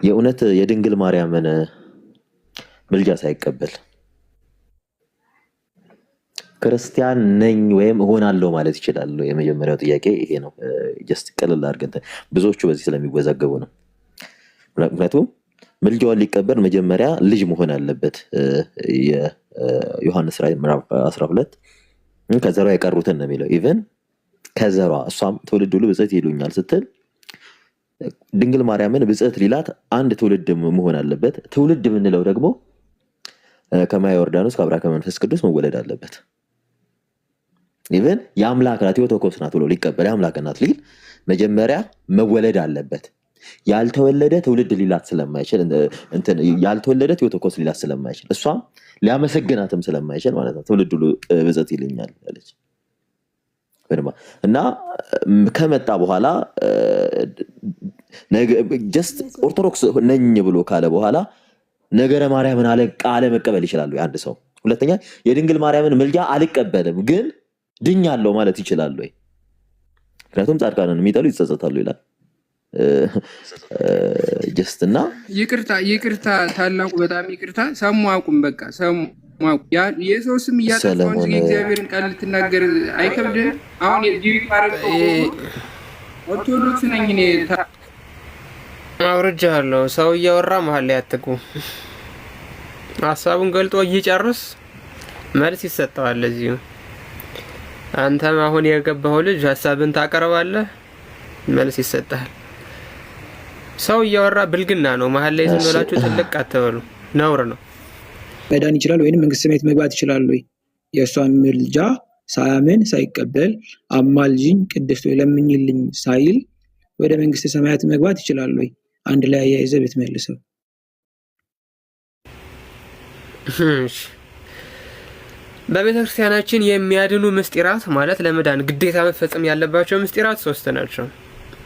የእውነት የድንግል ማርያምን ምልጃ ሳይቀበል ክርስቲያን ነኝ ወይም እሆናለሁ ማለት ይችላል? የመጀመሪያው ጥያቄ ይሄ ነው። ጀስት ቀለል አድርገን ብዙዎቹ በዚህ ስለሚወዛገቡ ነው። ምክንያቱም ምልጃዋን ሊቀበል መጀመሪያ ልጅ መሆን አለበት። የዮሐንስ ራዕይ ምዕራፍ 12 ከዘሯ የቀሩትን ነው የሚለው። ኢቨን ከዘሯ እሷም ትውልድ ሁሉ ብፅዕት ይሉኛል ስትል ድንግል ማርያምን ብፅዕት ሊላት አንድ ትውልድ መሆን አለበት። ትውልድ የምንለው ደግሞ ከማየ ዮርዳኖስ ከአብራ ከመንፈስ ቅዱስ መወለድ አለበት። ኢቨን የአምላክ ናት ቴዎቶኮስ ናት ብሎ ሊቀበል የአምላክ ናት ሊል መጀመሪያ መወለድ አለበት። ያልተወለደ ትውልድ ሊላት ስለማይችል ያልተወለደ ቴዎቶኮስ ሊላት ስለማይችል እሷም ሊያመሰግናትም ስለማይችል ማለት ነው ትውልድ ሁሉ ብፅዕት ይልኛል አለች። እና ከመጣ በኋላ ጀስት ኦርቶዶክስ ነኝ ብሎ ካለ በኋላ ነገረ ማርያምን ቃለ መቀበል ይችላሉ አንድ ሰው። ሁለተኛ የድንግል ማርያምን ምልጃ አልቀበልም ግን ድኛለሁ ማለት ይችላሉ ወይ? ምክንያቱም ጻድቃንን የሚጠሉ ይጸጸታሉ ይላል። ጀስት እና ይቅርታ ታላቁ በጣም ይቅርታ ሰሙ አቁም በቃ ሰሙ የሰው ስም እያጠፋሁ እንጂ እግዚአብሔርን ቃል ልትናገር አይከብድም። አሁን የዲቪ ማረቆ ኦርቶዶክስ ነኝ እኔ አውርጃለሁ። ሰው እያወራ መሀል ላይ አትግቡ። ሀሳቡን ገልጦ እየጨርስ መልስ ይሰጠዋል። ለዚሁ አንተም አሁን የገባው ልጅ ሀሳብን ታቀርባለህ፣ መልስ ይሰጣል። ሰው እያወራ ብልግና ነው። መሀል ላይ ዝም ብላችሁ ጥልቅ አትበሉ፣ ነውር ነው። መዳን ይችላል ወይንም መንግስተ ሰማያት መግባት ይችላል ወይ? የእሷን ምልጃ ሳያምን ሳይቀበል አማልጅኝ ቅድስት ወይ ለምኝልኝ ሳይል ወደ መንግስተ ሰማያት መግባት ይችላል ወይ? አንድ ላይ አያይዘህ ብትመልሰው። በቤተክርስቲያናችን የሚያድኑ ምስጢራት ማለት ለመዳን ግዴታ መፈጸም ያለባቸው ምስጢራት 3 ናቸው።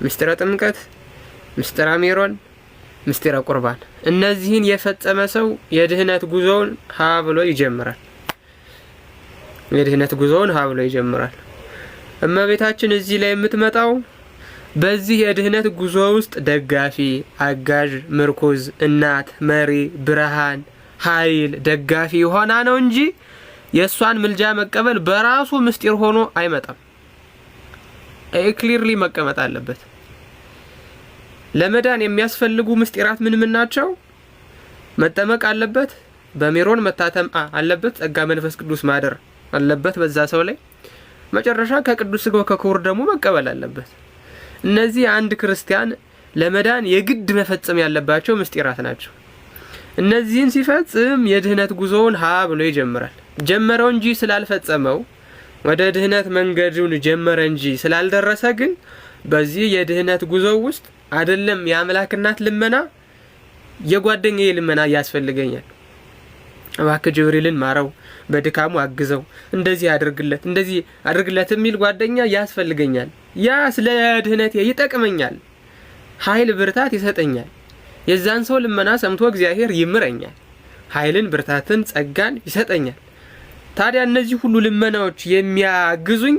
ምስጢረ ጥምቀት፣ ምስጢረ ሜሮን፣ ምስጢረ ቁርባን። እነዚህን የፈጸመ ሰው የድህነት ጉዞውን ሀ ብሎ ይጀምራል። እመቤታችን እዚህ ላይ የምትመጣው በዚህ የድህነት ጉዞ ውስጥ ደጋፊ፣ አጋዥ፣ ምርኩዝ፣ እናት፣ መሪ፣ ብርሃን፣ ኃይል፣ ደጋፊ ሆና ነው እንጂ የእሷን ምልጃ መቀበል በራሱ ምስጢር ሆኖ አይመጣም። ክሊርሊ መቀመጥ አለበት። ለመዳን የሚያስፈልጉ ምስጢራት ምን ናቸው? መጠመቅ አለበት፣ በሜሮን መታተም አለበት፣ ጸጋ መንፈስ ቅዱስ ማደር አለበት በዛ ሰው ላይ፣ መጨረሻ ከቅዱስ ሥጋው ከክቡር ደሙ መቀበል አለበት። እነዚህ አንድ ክርስቲያን ለመዳን የግድ መፈጸም ያለባቸው ምስጢራት ናቸው። እነዚህን ሲፈጽም የድህነት ጉዞውን ሀ ብሎ ይጀምራል። ጀመረው እንጂ ስላልፈጸመው ወደ ድህነት መንገዱን ጀመረ እንጂ ስላልደረሰ ግን በዚህ የድህነት ጉዞ ውስጥ አይደለም የአምላክ እናት ልመና የጓደኛዬ ልመና ያስፈልገኛል። እባክህ ጅብሪልን ማረው፣ በድካሙ አግዘው፣ እንደዚህ አድርግለት የሚል ጓደኛ ያስፈልገኛል። ያ ስለ ድህነቴ ይጠቅመኛል፣ ኃይል ብርታት ይሰጠኛል። የዛን ሰው ልመና ሰምቶ እግዚአብሔር ይምረኛል፣ ኃይልን ብርታትን ጸጋን ይሰጠኛል። ታዲያ እነዚህ ሁሉ ልመናዎች የሚያግዙኝ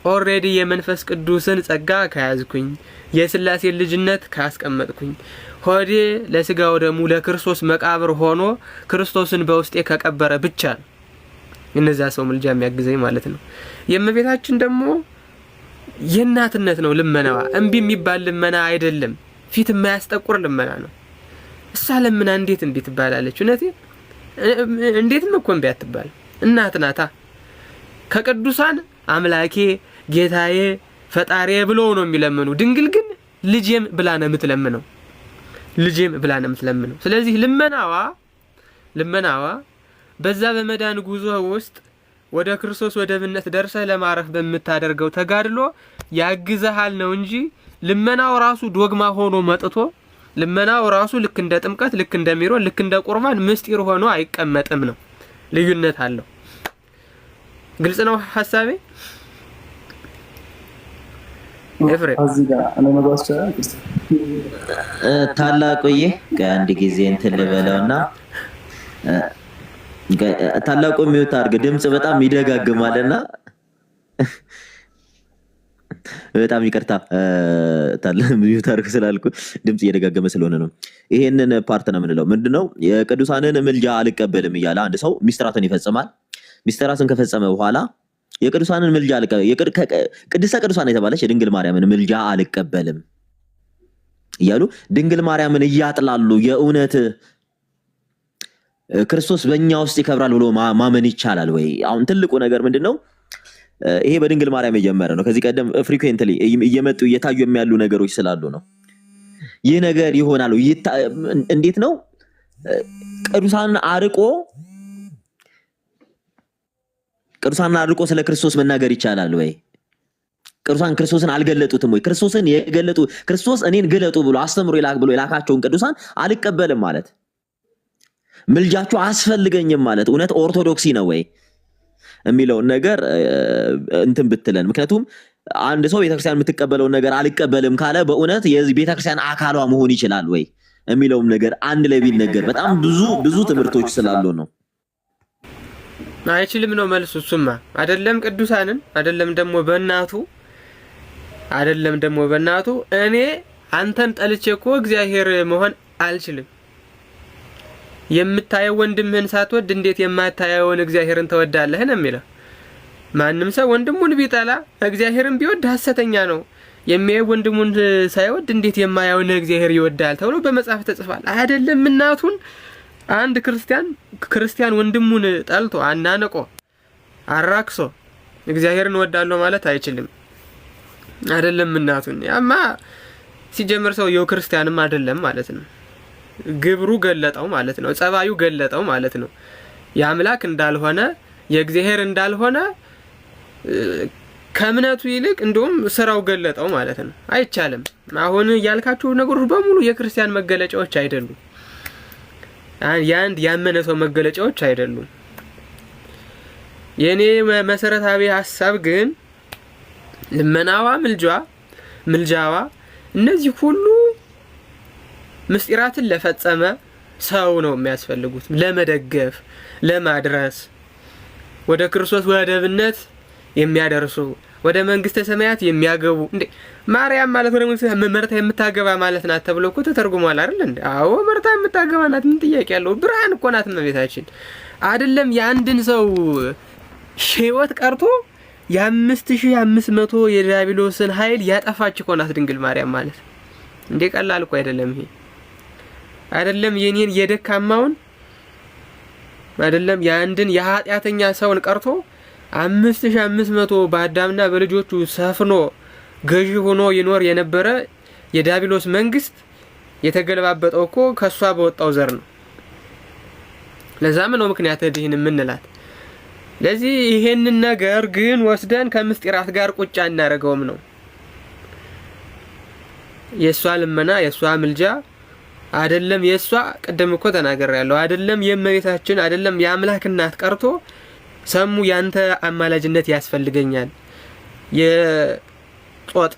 ኦሬዲ የመንፈስ ቅዱስን ጸጋ ከያዝኩኝ፣ የሥላሴ ልጅነት ካስቀመጥኩኝ፣ ሆዴ ለሥጋው ደሙ ለክርስቶስ መቃብር ሆኖ ክርስቶስን በውስጤ ከቀበረ ብቻ ነው እነዛ ሰው ምልጃ የሚያግዘኝ ማለት ነው። የእመቤታችን ደግሞ የእናትነት ነው ልመናዋ። እምቢ የሚባል ልመና አይደለም፣ ፊት የማያስጠቁር ልመና ነው። እሷ ለምና እንዴት እምቢ ትባላለች? እውነቴ እንዴትም እኮ እምቢ አትባል። እናት ናታ። ከቅዱሳን አምላኬ ጌታዬ ፈጣሪዬ ብሎ ነው የሚለምኑ። ድንግል ግን ልጄም ብላ ነው የምትለምነው። ስለዚህ ልመናዋ በዛ በመዳን ጉዞ ውስጥ ወደ ክርስቶስ ወደብነት ደርሰህ ለማረፍ በምታደርገው ተጋድሎ ያግዘሃል ነው እንጂ ልመናው ራሱ ዶግማ ሆኖ መጥቶ ልመናው ራሱ ልክ እንደ ጥምቀት፣ ልክ እንደ ሜሮን፣ ልክ እንደ ቁርባን ምስጢር ሆኖ አይቀመጥም ነው። ልዩነት አለው። ግልጽ ነው ሐሳቤ? ታላቁዬ ከአንድ ጊዜ እንትን ልበለውና ታላቁ የሚወጣ አድርገህ ድምጽ በጣም ይደጋግማልና በጣም ይቅርታ ሚዩት አድርግ ስላልኩ ድምፅ እየደጋገመ ስለሆነ ነው። ይሄንን ፓርት ነው የምንለው። ምንድነው የቅዱሳንን ምልጃ አልቀበልም እያለ አንድ ሰው ሚስጥራትን ይፈጽማል። ሚስጥራትን ከፈጸመ በኋላ የቅዱሳንን ምልጃ ቅድስተ ቅዱሳን የተባለች የድንግል ማርያምን ምልጃ አልቀበልም እያሉ ድንግል ማርያምን እያጥላሉ የእውነት ክርስቶስ በእኛ ውስጥ ይከብራል ብሎ ማመን ይቻላል ወይ? አሁን ትልቁ ነገር ምንድነው? ይሄ በድንግል ማርያም የጀመረ ነው። ከዚህ ቀደም ፍሪኩዌንትሊ እየመጡ እየታዩ የሚያሉ ነገሮች ስላሉ ነው። ይህ ነገር ይሆናል። እንዴት ነው ቅዱሳንን አርቆ ስለ ክርስቶስ መናገር ይቻላል ወይ? ቅዱሳን ክርስቶስን አልገለጡትም ወይ? ክርስቶስን የገለጡ ክርስቶስ እኔን ገለጡ ብሎ አስተምሮ ብሎ የላካቸውን ቅዱሳን አልቀበልም ማለት ምልጃቸው አስፈልገኝም ማለት እውነት ኦርቶዶክሲ ነው ወይ የሚለውን ነገር እንትን ብትለን። ምክንያቱም አንድ ሰው ቤተክርስቲያን የምትቀበለውን ነገር አልቀበልም ካለ በእውነት የቤተክርስቲያን አካሏ መሆን ይችላል ወይ የሚለውም ነገር አንድ ላይ ቢነገር በጣም ብዙ ትምህርቶች ስላሉ ነው። አይችልም ነው መልሱ። እሱማ አይደለም ቅዱሳንን አይደለም ደግሞ በእናቱ እኔ አንተን ጠልቼ እኮ እግዚአብሔር መሆን አልችልም። የምታየው ወንድምህን ሳትወድ እንዴት የማታየውን እግዚአብሔርን ተወዳለህ ነው የሚለው። ማንም ሰው ወንድሙን ቢጠላ እግዚአብሔርን ቢወድ ሐሰተኛ ነው። የሚያየው ወንድሙን ሳይወድ እንዴት የማያየውን እግዚአብሔር ይወዳል ተብሎ በመጽሐፍ ተጽፏል። አይደለም እናቱን አንድ ክርስቲያን ወንድሙን ጠልቶ አናንቆ አራክሶ እግዚአብሔርን ወዳለው ማለት አይችልም። አይደለም እናቱን ያማ ሲጀምር ሰውየው ክርስቲያንም አይደለም ማለት ነው። ግብሩ ገለጠው ማለት ነው። ጸባዩ ገለጠው ማለት ነው። የአምላክ እንዳልሆነ የእግዚአብሔር እንዳልሆነ ከእምነቱ ይልቅ እንደውም ስራው ገለጠው ማለት ነው። አይቻልም። አሁን ያልካችሁ ነገሮች በሙሉ የክርስቲያን መገለጫዎች አይደሉም። የአንድ ያመነ ሰው መገለጫዎች አይደሉም። የኔ መሰረታዊ ሐሳብ ግን ልመናዋ፣ ምልጃዋ እነዚህ ሁሉ ምስጢራትን ለፈጸመ ሰው ነው የሚያስፈልጉት። ለመደገፍ፣ ለማድረስ ወደ ክርስቶስ ወደብነት የሚያደርሱ ወደ መንግስተ ሰማያት የሚያገቡ እንዴ ማርያም ማለት ወደ መንግስተ መርታ የምታገባ ማለት ናት ተብሎ እኮ ተተርጉሟል አይደል እንዴ? አዎ መርታ የምታገባ ናት። ምን ጥያቄ ያለው? ብርሃን እኮ ናት እመቤታችን። አይደለም የአንድን ሰው ሕይወት ቀርቶ የ5500 የዲያብሎስን ኃይል ያጠፋች እኮ ናት ድንግል ማርያም ማለት እንዴ! ቀላል እኮ አይደለም ይሄ። አይደለም የኔን የደካማውን አይደለም የአንድን የኃጢአተኛ ሰውን ቀርቶ 5500 በአዳምና በልጆቹ ሰፍኖ ገዢ ሆኖ ይኖር የነበረ የዲያብሎስ መንግስት የተገለባበጠው እኮ ከሷ በወጣው ዘር ነው። ለዛም ነው ምክንያት ድህን የምንላት። ለዚህ ይሄንን ነገር ግን ወስደን ከምስጢራት ጋር ቁጫ እናደርገውም ነው። የሷ ልመና የሷ ምልጃ አይደለም የሷ ቀደም እኮ ተናግሬያለሁ። አይደለም የእመቤታችን አይደለም የአምላክ እናት ቀርቶ ሰሙ ያንተ አማላጅነት ያስፈልገኛል። የጦጥ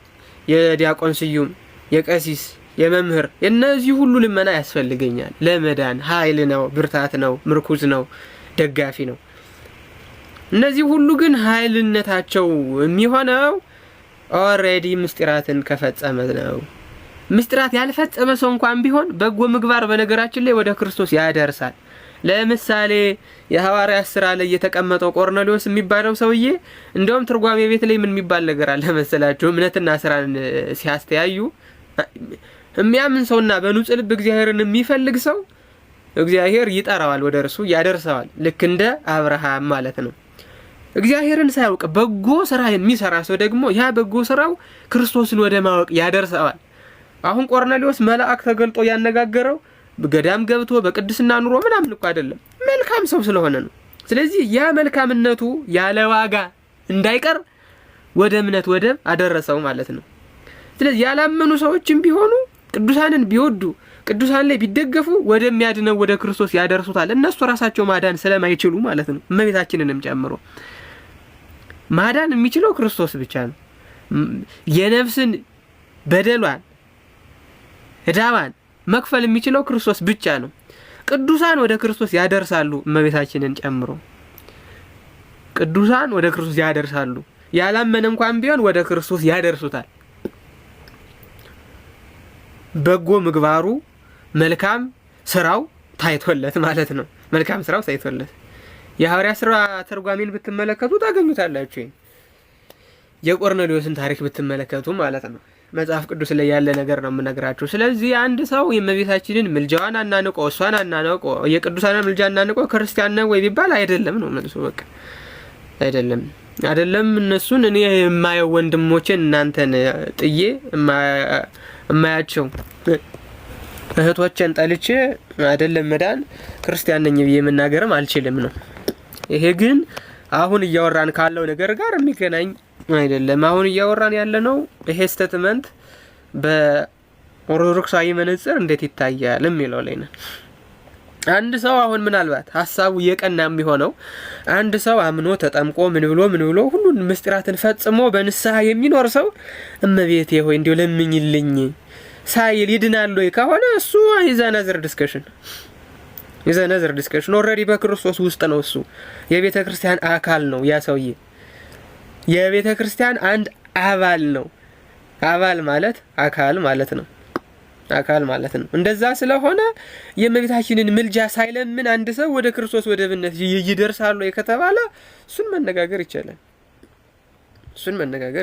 የዲያቆን ስዩም የቀሲስ የመምህር የነዚህ ሁሉ ልመና ያስፈልገኛል። ለመዳን ኃይል ነው፣ ብርታት ነው፣ ምርኩዝ ነው፣ ደጋፊ ነው። እነዚህ ሁሉ ግን ኃይልነታቸው የሚሆነው ኦሬዲ ምስጢራትን ከፈጸመ ነው። ምስጢራት ያልፈጸመ ሰው እንኳን ቢሆን በጎ ምግባር በነገራችን ላይ ወደ ክርስቶስ ያደርሳል። ለምሳሌ የሐዋርያት ሥራ ላይ የተቀመጠው ቆርኔሌዎስ የሚባለው ሰውዬ እንደውም ትርጓሜ ቤት ላይ ምን የሚባል ነገር አለ መሰላችሁ? እምነትና ስራን ሲያስተያዩ የሚያምን ሰውና በንጹህ ልብ እግዚአብሔርን የሚፈልግ ሰው እግዚአብሔር ይጠራዋል፣ ወደ እርሱ ያደርሰዋል። ልክ እንደ አብርሃም ማለት ነው። እግዚአብሔርን ሳያውቅ በጎ ስራ የሚሰራ ሰው ደግሞ ያ በጎ ስራው ክርስቶስን ወደ ማወቅ ያደርሰዋል። አሁን ቆርኔሌዎስ መልአክ ተገልጦ ያነጋገረው በገዳም ገብቶ በቅድስና ኑሮ ምናምን እኮ አይደለም፣ መልካም ሰው ስለሆነ ነው። ስለዚህ ያ መልካምነቱ ያለ ዋጋ እንዳይቀር ወደ እምነት ወደብ አደረሰው ማለት ነው። ስለዚህ ያላመኑ ሰዎችም ቢሆኑ ቅዱሳንን ቢወዱ ቅዱሳን ላይ ቢደገፉ ወደሚያድነው ወደ ክርስቶስ ያደርሱታል። እነሱ ራሳቸው ማዳን ስለማይችሉ ማለት ነው። እመቤታችንንም ጨምሮ ማዳን የሚችለው ክርስቶስ ብቻ ነው። የነፍስን በደሏን ዕዳዋን መክፈል የሚችለው ክርስቶስ ብቻ ነው። ቅዱሳን ወደ ክርስቶስ ያደርሳሉ፣ እመቤታችንን ጨምሮ ቅዱሳን ወደ ክርስቶስ ያደርሳሉ። ያላመነ እንኳን ቢሆን ወደ ክርስቶስ ያደርሱታል። በጎ ምግባሩ መልካም ስራው ታይቶለት ማለት ነው። መልካም ስራው ታይቶለት የሐዋርያ ሥራ ተርጓሚን ብትመለከቱ ታገኙታላችሁ። የቆርኔሌዎስን ታሪክ ብትመለከቱ ማለት ነው። መጽሐፍ ቅዱስ ላይ ያለ ነገር ነው የምነግራችሁ። ስለዚህ አንድ ሰው የእመቤታችንን ምልጃዋን አናንቆ እሷን አናንቆ የቅዱሳንን ምልጃ አናንቆ ክርስቲያን ነው ወይ ቢባል አይደለም ነው መልሱ። በቃ አይደለም እነሱን እኔ የማየው ወንድሞቼን እናንተን ጥዬ የማያቸው እህቶቼን ጠልቼ አይደለም መዳን ክርስቲያን ነኝ ብዬ መናገርም አልችልም ነው። ይሄ ግን አሁን እያወራን ካለው ነገር ጋር የሚገናኝ አይደለም። አሁን እያወራን ያለነው ይሄ ስቴትመንት በኦርቶዶክሳዊ መነጽር እንዴት ይታያል የሚለው ላይ ነው። አንድ ሰው አሁን ምናልባት ሀሳቡ የቀና የሚሆነው አንድ ሰው አምኖ ተጠምቆ ምን ብሎ ሁሉን ምስጢራትን ፈጽሞ በንስሐ የሚኖር ሰው እመቤቴ ሆይ እንዲሁ ለምኝልኝ ሳይል ይድናል ወይ ከሆነ እሱ ይዘነዘር ዲስከሽን ኦልሬዲ በክርስቶስ ውስጥ ነው። እሱ የቤተ ክርስቲያን አካል ነው። ያ ሰውዬ የቤተ ክርስቲያን አንድ አባል ነው። አባል ማለት አካል ማለት ነው። እንደዛ ስለሆነ የእመቤታችንን ምልጃ ሳይለምን አንድ ሰው ወደ ክርስቶስ ወደብነት ይደርሳል ወይ ከተባለ እሱን መነጋገር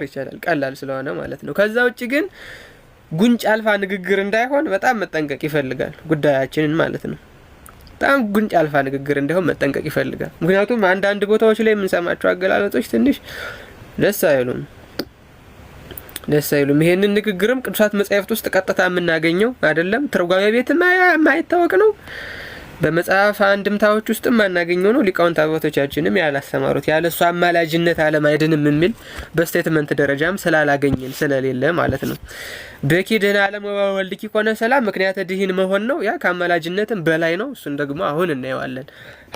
ይቻላል። ቀላል ስለሆነ ማለት ነው። ከዛ ውጭ ግን ጉንጭ አልፋ ንግግር እንዳይሆን በጣም መጠንቀቅ ይፈልጋል ጉዳያችንን ማለት ነው። በጣም ጉንጭ አልፋ ንግግር እንዳይሆን መጠንቀቅ ይፈልጋል። ምክንያቱም አንዳንድ ቦታዎች ላይ የምንሰማቸው አገላለጾች ትንሽ ደስ አይሉም። ይሄንን ንግግርም ቅዱሳት መጻሕፍት ውስጥ ቀጥታ የምናገኘው አይደለም። ትርጓሜ ቤት የማይታወቅ ነው። በመጽሐፍ አንድምታዎች ውስጥ የማናገኘው ነው። ሊቃውንት አባቶቻችንም ያላስተማሩት ያለሱ አማላጅነት ዓለም አይድንም የሚል በስቴትመንት ደረጃም ስላላገኘን ስለሌለ ማለት ነው። በኪድህን ዓለም ወወልድኪ ኮነ ሰላም ምክንያተ ድህን መሆን ነው። ያ ከአማላጅነትም በላይ ነው። እሱን ደግሞ አሁን እናየዋለን።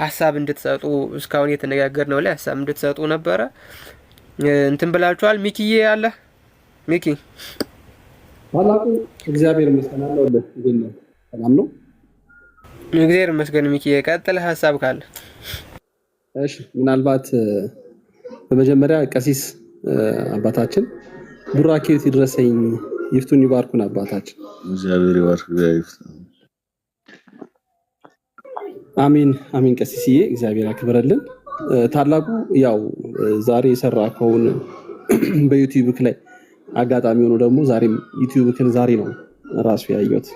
ሀሳብ እንድትሰጡ እስካሁን የተነጋገርነው ላይ ሀሳብ እንድትሰጡ ነበረ። እንትን ብላችኋል። ሚኪዬ አለ ሚኪ ታላቁ እግዚአብሔር ይመስገን አለውልህ። ግን ሰላም ነው። እግዚአብሔር ይመስገን። ሚኪ ቀጥል ሀሳብ ካለ። እሺ ምናልባት በመጀመሪያ ቀሲስ አባታችን ቡራኬት ይድረሰኝ ይፍቱን ይባርኩን። አባታችን እግዚአብሔር ይባርክ። አሜን። ቀሲስዬ እግዚአብሔር ያክብረልን። ታላቁ ያው ዛሬ የሰራከውን በዩቲዩብ ላይ አጋጣሚ ሆኖ ደግሞ ዛሬም ዩቲዩብ ዛሬ ነው ራሱ ያየሁት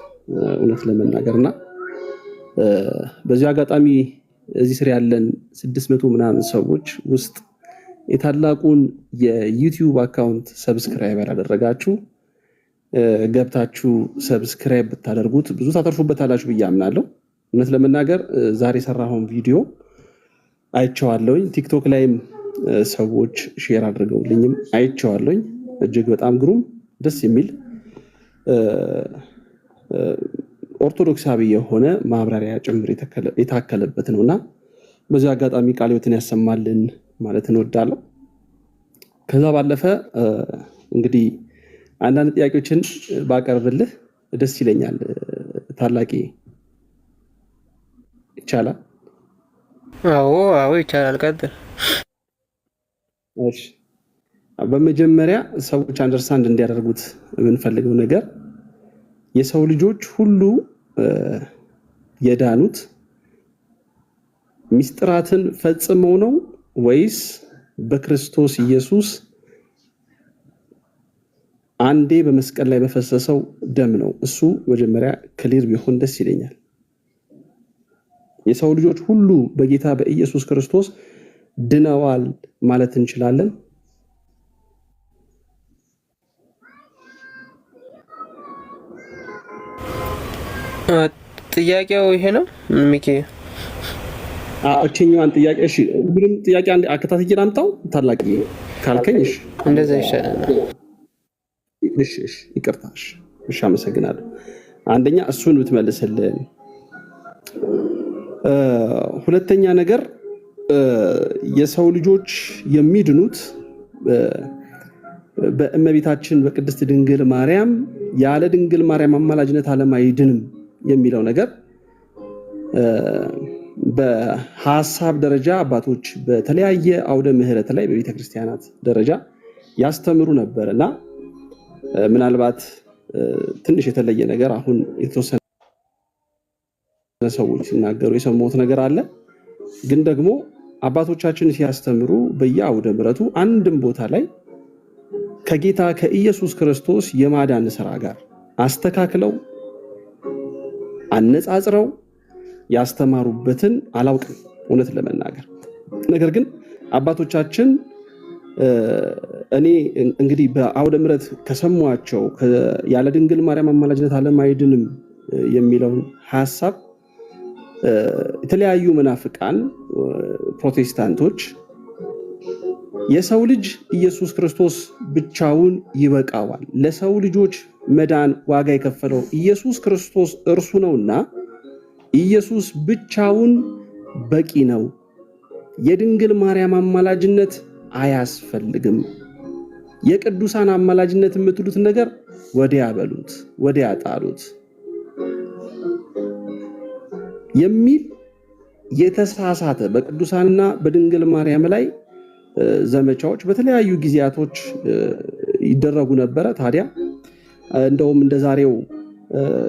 እውነት ለመናገርና በዚህ አጋጣሚ እዚህ ስር ያለን 600 ምናምን ሰዎች ውስጥ የታላቁን የዩቲዩብ አካውንት ሰብስክራይብ ያላደረጋችሁ ገብታችሁ ሰብስክራይብ ብታደርጉት ብዙ ታተርፉበታላችሁ ብዬ አምናለሁ። እውነት ለመናገር ዛሬ የሰራኸውን ቪዲዮ አይቼዋለሁኝ። ቲክቶክ ላይም ሰዎች ሼር አድርገውልኝም አይቼዋለሁኝ። እጅግ በጣም ግሩም ደስ የሚል ኦርቶዶክሳዊ የሆነ ማብራሪያ ጭምር የታከለበት ነውና በዚህ አጋጣሚ ቃለ ሕይወትን ያሰማልን ማለት እንወዳለሁ። ከዛ ባለፈ እንግዲህ አንዳንድ ጥያቄዎችን ባቀርብልህ ደስ ይለኛል። ታላቂ ይቻላል? አዎ ይቻላል። ቀጥል። እሺ በመጀመሪያ ሰዎች አንደርስታንድ እንዲያደርጉት የምንፈልገው ነገር የሰው ልጆች ሁሉ የዳኑት ሚስጥራትን ፈጽመው ነው ወይስ በክርስቶስ ኢየሱስ አንዴ በመስቀል ላይ በፈሰሰው ደም ነው? እሱ መጀመሪያ ክሊር ቢሆን ደስ ይለኛል። የሰው ልጆች ሁሉ በጌታ በኢየሱስ ክርስቶስ ድነዋል ማለት እንችላለን? ጥያቄው ይሄ ነው ሚኪ? እቺኛዋን ጥያቄ እሺ፣ ሁሉም ጥያቄ አንድ አከታትዬ አምጣው ታላቅ ካልከኝ እሺ፣ እንደዛ ይሻላል። እሺ ይቅርታ። እሺ አመሰግናለሁ። አንደኛ እሱን ብትመልስልን። ሁለተኛ ነገር የሰው ልጆች የሚድኑት በእመቤታችን በቅድስት ድንግል ማርያም ያለ ድንግል ማርያም አማላጅነት ዓለም አይድንም የሚለው ነገር በሀሳብ ደረጃ አባቶች በተለያየ አውደ ምህረት ላይ በቤተክርስቲያናት ደረጃ ያስተምሩ ነበር እና ምናልባት ትንሽ የተለየ ነገር አሁን የተወሰነ ሰዎች ሲናገሩ የሰማሁት ነገር አለ። ግን ደግሞ አባቶቻችን ሲያስተምሩ በየአውደ ምህረቱ አንድም ቦታ ላይ ከጌታ ከኢየሱስ ክርስቶስ የማዳን ስራ ጋር አስተካክለው አነጻጽረው ያስተማሩበትን አላውቅም እውነት ለመናገር። ነገር ግን አባቶቻችን እኔ እንግዲህ በአውደ ምህረት ከሰሟቸው ያለ ድንግል ማርያም አማላጅነት ዓለም አይድንም የሚለውን ሐሳብ የተለያዩ መናፍቃን ፕሮቴስታንቶች የሰው ልጅ ኢየሱስ ክርስቶስ ብቻውን ይበቃዋል፣ ለሰው ልጆች መዳን ዋጋ የከፈለው ኢየሱስ ክርስቶስ እርሱ ነውና ኢየሱስ ብቻውን በቂ ነው፣ የድንግል ማርያም አማላጅነት አያስፈልግም፣ የቅዱሳን አማላጅነት የምትሉት ነገር ወዲያ በሉት፣ ወዲያ ጣሉት የሚል የተሳሳተ በቅዱሳንና በድንግል ማርያም ላይ ዘመቻዎች በተለያዩ ጊዜያቶች ይደረጉ ነበረ። ታዲያ እንደውም እንደዛሬው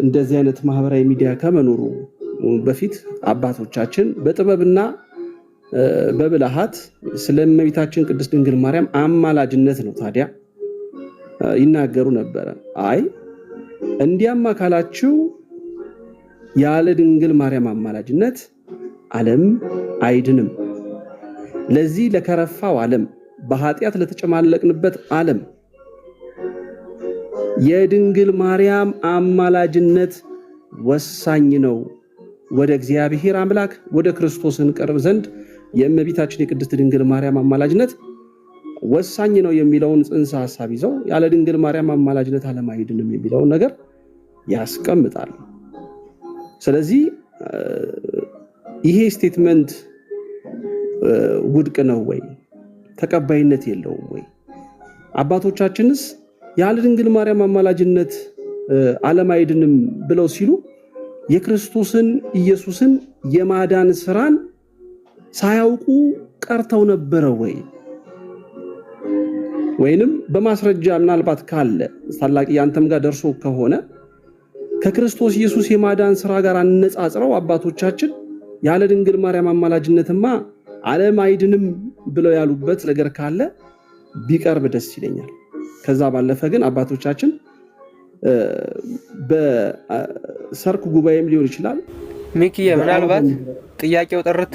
እንደዚህ አይነት ማህበራዊ ሚዲያ ከመኖሩ በፊት አባቶቻችን በጥበብና በብልሃት ስለ እመቤታችን ቅድስት ድንግል ማርያም አማላጅነት ነው ታዲያ ይናገሩ ነበረ። አይ እንዲያማ ካላችሁ ያለ ድንግል ማርያም አማላጅነት ዓለም አይድንም፣ ለዚህ ለከረፋው ዓለም በኃጢአት ለተጨማለቅንበት ዓለም የድንግል ማርያም አማላጅነት ወሳኝ ነው። ወደ እግዚአብሔር አምላክ ወደ ክርስቶስ እንቀርብ ዘንድ የእመቤታችን የቅድስት ድንግል ማርያም አማላጅነት ወሳኝ ነው የሚለውን ጽንሰ ሐሳብ ይዘው ያለ ድንግል ማርያም አማላጅነት ዓለም አይድንም የሚለውን ነገር ያስቀምጣል። ስለዚህ ይሄ ስቴትመንት ውድቅ ነው ወይ? ተቀባይነት የለውም ወይ? አባቶቻችንስ ያለ ድንግል ማርያም አማላጅነት ዓለም አይድንም ብለው ሲሉ የክርስቶስን ኢየሱስን የማዳን ስራን ሳያውቁ ቀርተው ነበረ ወይ? ወይንም በማስረጃ ምናልባት ካለ ታላቅ ያንተም ጋር ደርሶ ከሆነ ከክርስቶስ ኢየሱስ የማዳን ስራ ጋር አነጻጽረው አባቶቻችን ያለ ድንግል ማርያም አማላጅነትማ ዓለም አይድንም ብለው ያሉበት ነገር ካለ ቢቀርብ ደስ ይለኛል። ከዛ ባለፈ ግን አባቶቻችን በሰርክ ጉባኤም ሊሆን ይችላል ሚኪዬ ምናልባት ጥያቄው ጥርት